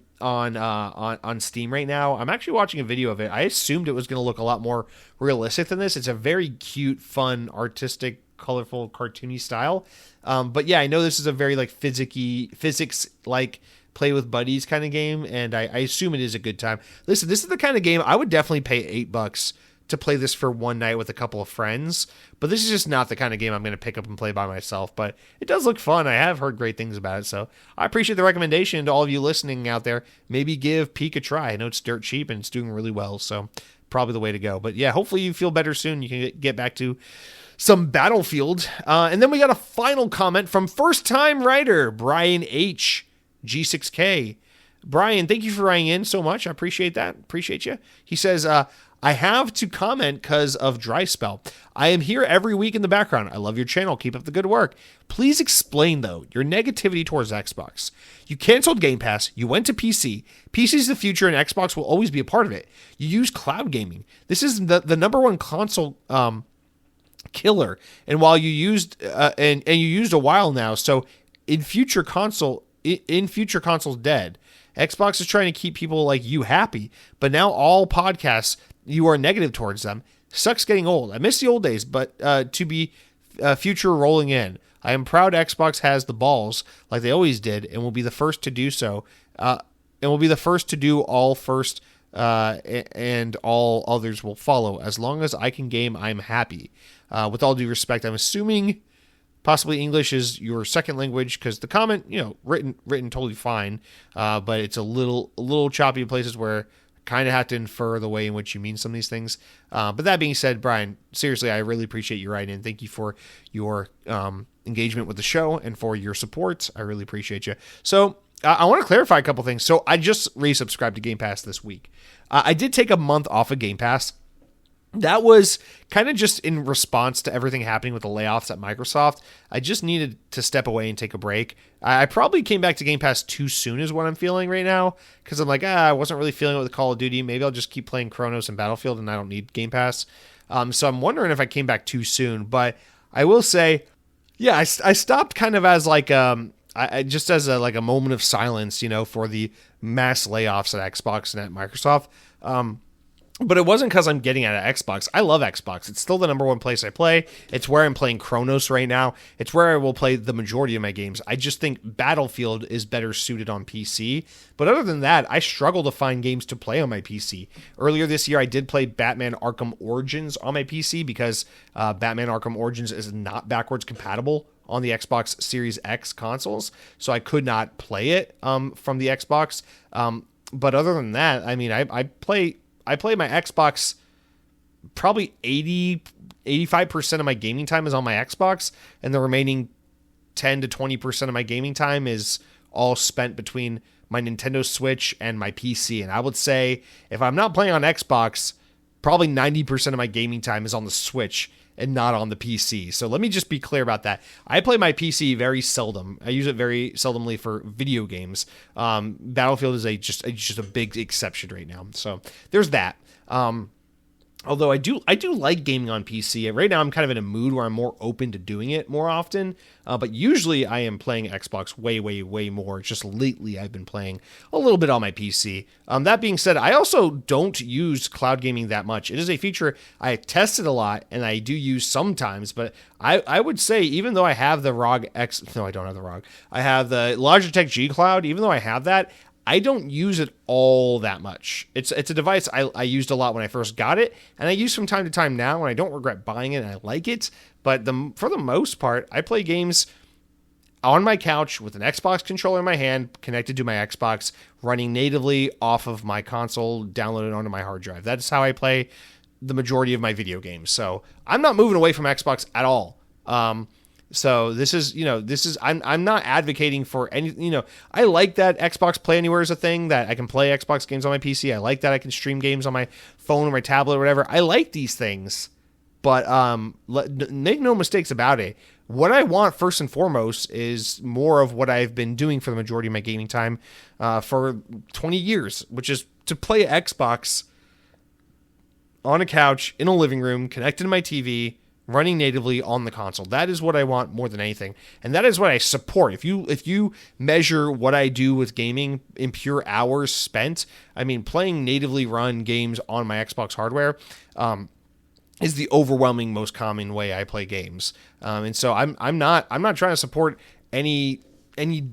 Steam right now. I'm actually watching a video of it. I assumed it was going to look a lot more realistic than this. It's a very cute, fun, artistic, colorful, cartoony style. But yeah, I know this is a very like physics like play with buddies kind of game, and I assume it is a good time. Listen, this is the kind of game I would definitely pay $8 to play this for one night with a couple of friends, but this is just not the kind of game I'm going to pick up and play by myself. But it does look fun. I have heard great things about it, so I appreciate the recommendation to all of you listening out there. Maybe give Peak a try. I know it's dirt cheap and it's doing really well, so probably the way to go. But yeah, hopefully you feel better soon. You can get back to some Battlefield. And then we got a final comment from first-time writer Brian H. G6K. Brian, thank you for writing in so much. I appreciate that. Appreciate you. He says, I have to comment because of dry spell. I am here every week in the background. I love your channel. Keep up the good work. Please explain, though, your negativity towards Xbox. You canceled Game Pass. You went to PC. PC is the future, and Xbox will always be a part of it. You use cloud gaming. This is the number one console killer. And while you used and you used a while now, so in future consoles dead. Xbox is trying to keep people like you happy, but now all podcasts, you are negative towards them. Sucks getting old. I miss the old days, but to be future rolling in. I am proud Xbox has the balls, like they always did, and will be the first to do so. And will be the first to do all first, and all others will follow. As long as I can game, I'm happy. With all due respect, I'm assuming possibly English is your second language, because the comment, written totally fine, but it's a little choppy in places where kind of have to infer the way in which you mean some of these things. But that being said, Brian, seriously, I really appreciate you writing in. Thank you for your engagement with the show and for your support. I really appreciate you. So I want to clarify a couple things. So I just resubscribed to Game Pass this week. I did take a month off of Game Pass. That was kind of just in response to everything happening with the layoffs at Microsoft. I just needed to step away and take a break. I probably came back to Game Pass too soon is what I'm feeling right now, because I'm like, I wasn't really feeling it with Call of Duty. Maybe I'll just keep playing Cronos and Battlefield and I don't need Game Pass. So I'm wondering if I came back too soon. But I will say, yeah, I stopped kind of as like just as a moment of silence, for the mass layoffs at Xbox and at Microsoft. But it wasn't because I'm getting out of Xbox. I love Xbox. It's still the number one place I play. It's where I'm playing Cronos right now. It's where I will play the majority of my games. I just think Battlefield is better suited on PC. But other than that, I struggle to find games to play on my PC. Earlier this year, I did play Batman Arkham Origins on my PC because Batman Arkham Origins is not backwards compatible on the Xbox Series X consoles. So I could not play it from the Xbox. But other than that, I mean, I play my Xbox, probably 85% of my gaming time is on my Xbox, and the remaining 10 to 20% of my gaming time is all spent between my Nintendo Switch and my PC. And I would say if I'm not playing on Xbox, probably 90% of my gaming time is on the Switch and not on the PC. So let me just be clear about that. I play my PC very seldom. I use it very seldomly for video games. Battlefield is just a big exception right now. So there's that. Although I do like gaming on PC. Right now I'm kind of in a mood where I'm more open to doing it more often. But usually I am playing Xbox way more. Just lately I've been playing a little bit on my PC. That being said, I also don't use cloud gaming that much. It is a feature I tested a lot and I do use sometimes. But I would say, even though I have the ROG X... No, I don't have the ROG. I have the Logitech G Cloud. Even though I have that, I don't use it all that much. It's a device I used a lot when I first got it, and I use from time to time now, and I don't regret buying it, and I like it. But for the most part, I play games on my couch with an Xbox controller in my hand, connected to my Xbox, running natively off of my console, downloaded onto my hard drive. That's how I play the majority of my video games. So I'm not moving away from Xbox at all. So I'm not advocating for any, I like that Xbox Play Anywhere is a thing, that I can play Xbox games on my PC. I like that I can stream games on my phone or my tablet or whatever. I like these things, but make no mistakes about it. What I want first and foremost is more of what I've been doing for the majority of my gaming time for 20 years, which is to play Xbox on a couch in a living room, connected to my TV, running natively on the console. That is what I want more than anything. And that is what I support. If you measure what I do with gaming in pure hours spent, I mean, playing natively run games on my Xbox hardware is the overwhelming most common way I play games. And so I'm not trying to support any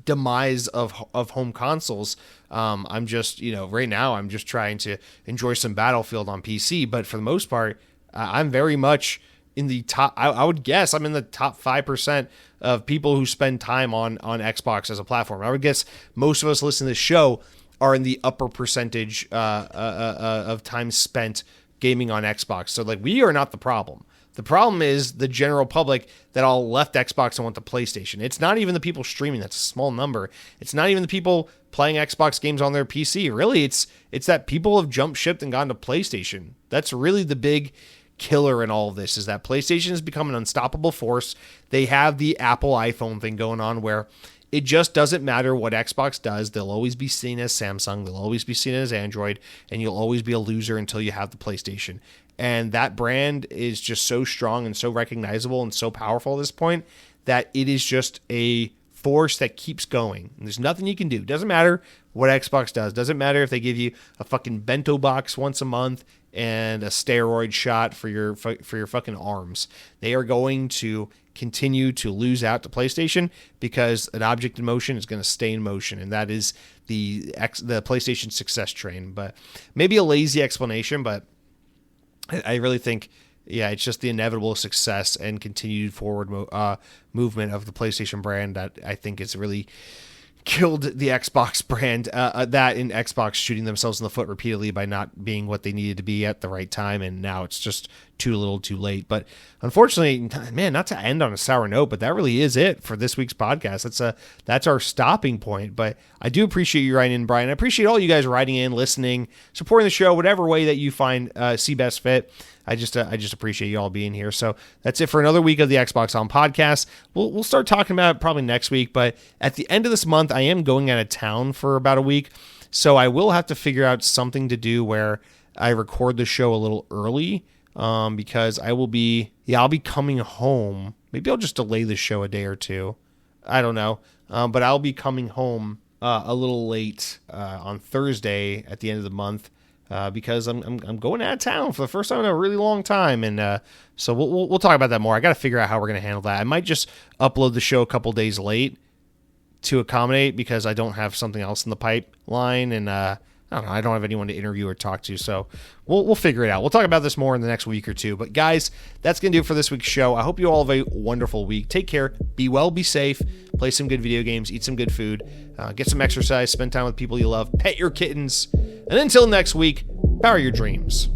demise of home consoles. I'm just, right now I'm just trying to enjoy some Battlefield on PC, but for the most part, I'm very much in the top. I would guess I'm in the top 5% of people who spend time on Xbox as a platform. I would guess most of us listening to this show are in the upper percentage of time spent gaming on Xbox. So we are not the problem. The problem is the general public that all left Xbox and went to PlayStation. It's not even the people streaming. That's a small number. It's not even the people playing Xbox games on their PC. Really, it's that people have jumped ship and gone to PlayStation. That's really the big killer in all of this, is that PlayStation has become an unstoppable force. They have the Apple iPhone thing going on where it just doesn't matter what Xbox does. They'll always be seen as Samsung. They'll always be seen as Android, and you'll always be a loser until you have the PlayStation. And that brand is just so strong and so recognizable and so powerful at this point that it is just a force that keeps going. And there's nothing you can do. Doesn't matter what Xbox does. Doesn't matter if they give you a fucking bento box once a month and a steroid shot for your fucking arms. They are going to continue to lose out to PlayStation because an object in motion is going to stay in motion, and that is the PlayStation success train. But maybe a lazy explanation, but I really think, it's just the inevitable success and continued forward movement of the PlayStation brand that I think is really killed the Xbox brand, that in Xbox shooting themselves in the foot repeatedly by not being what they needed to be at the right time, and now it's just too little too late. But unfortunately, man, not to end on a sour note, but that really is it for this week's podcast. That's our stopping point. But I do appreciate you writing in, Brian. I appreciate all you guys writing in, listening, supporting the show, whatever way that you find see best fit. I just appreciate you all being here. So that's it for another week of the Xbox On podcast. We'll start talking about it probably next week, but at the end of this month, I am going out of town for about a week, so I will have to figure out something to do where I record the show a little early, because I'll be coming home. Maybe I'll just delay the show a day or two. I don't know, but I'll be coming home a little late on Thursday at the end of the month. Because I'm going out of town for the first time in a really long time, and so we'll talk about that more. I got to figure out how we're going to handle that. I might just upload the show a couple days late to accommodate, because I don't have something else in the pipeline, and I don't know. I don't have anyone to interview or talk to, so we'll figure it out. We'll talk about this more in the next week or two. But guys, that's going to do it for this week's show. I hope you all have a wonderful week. Take care. Be well. Be safe. Play some good video games. Eat some good food. Get some exercise. Spend time with people you love. Pet your kittens. And until next week, power your dreams.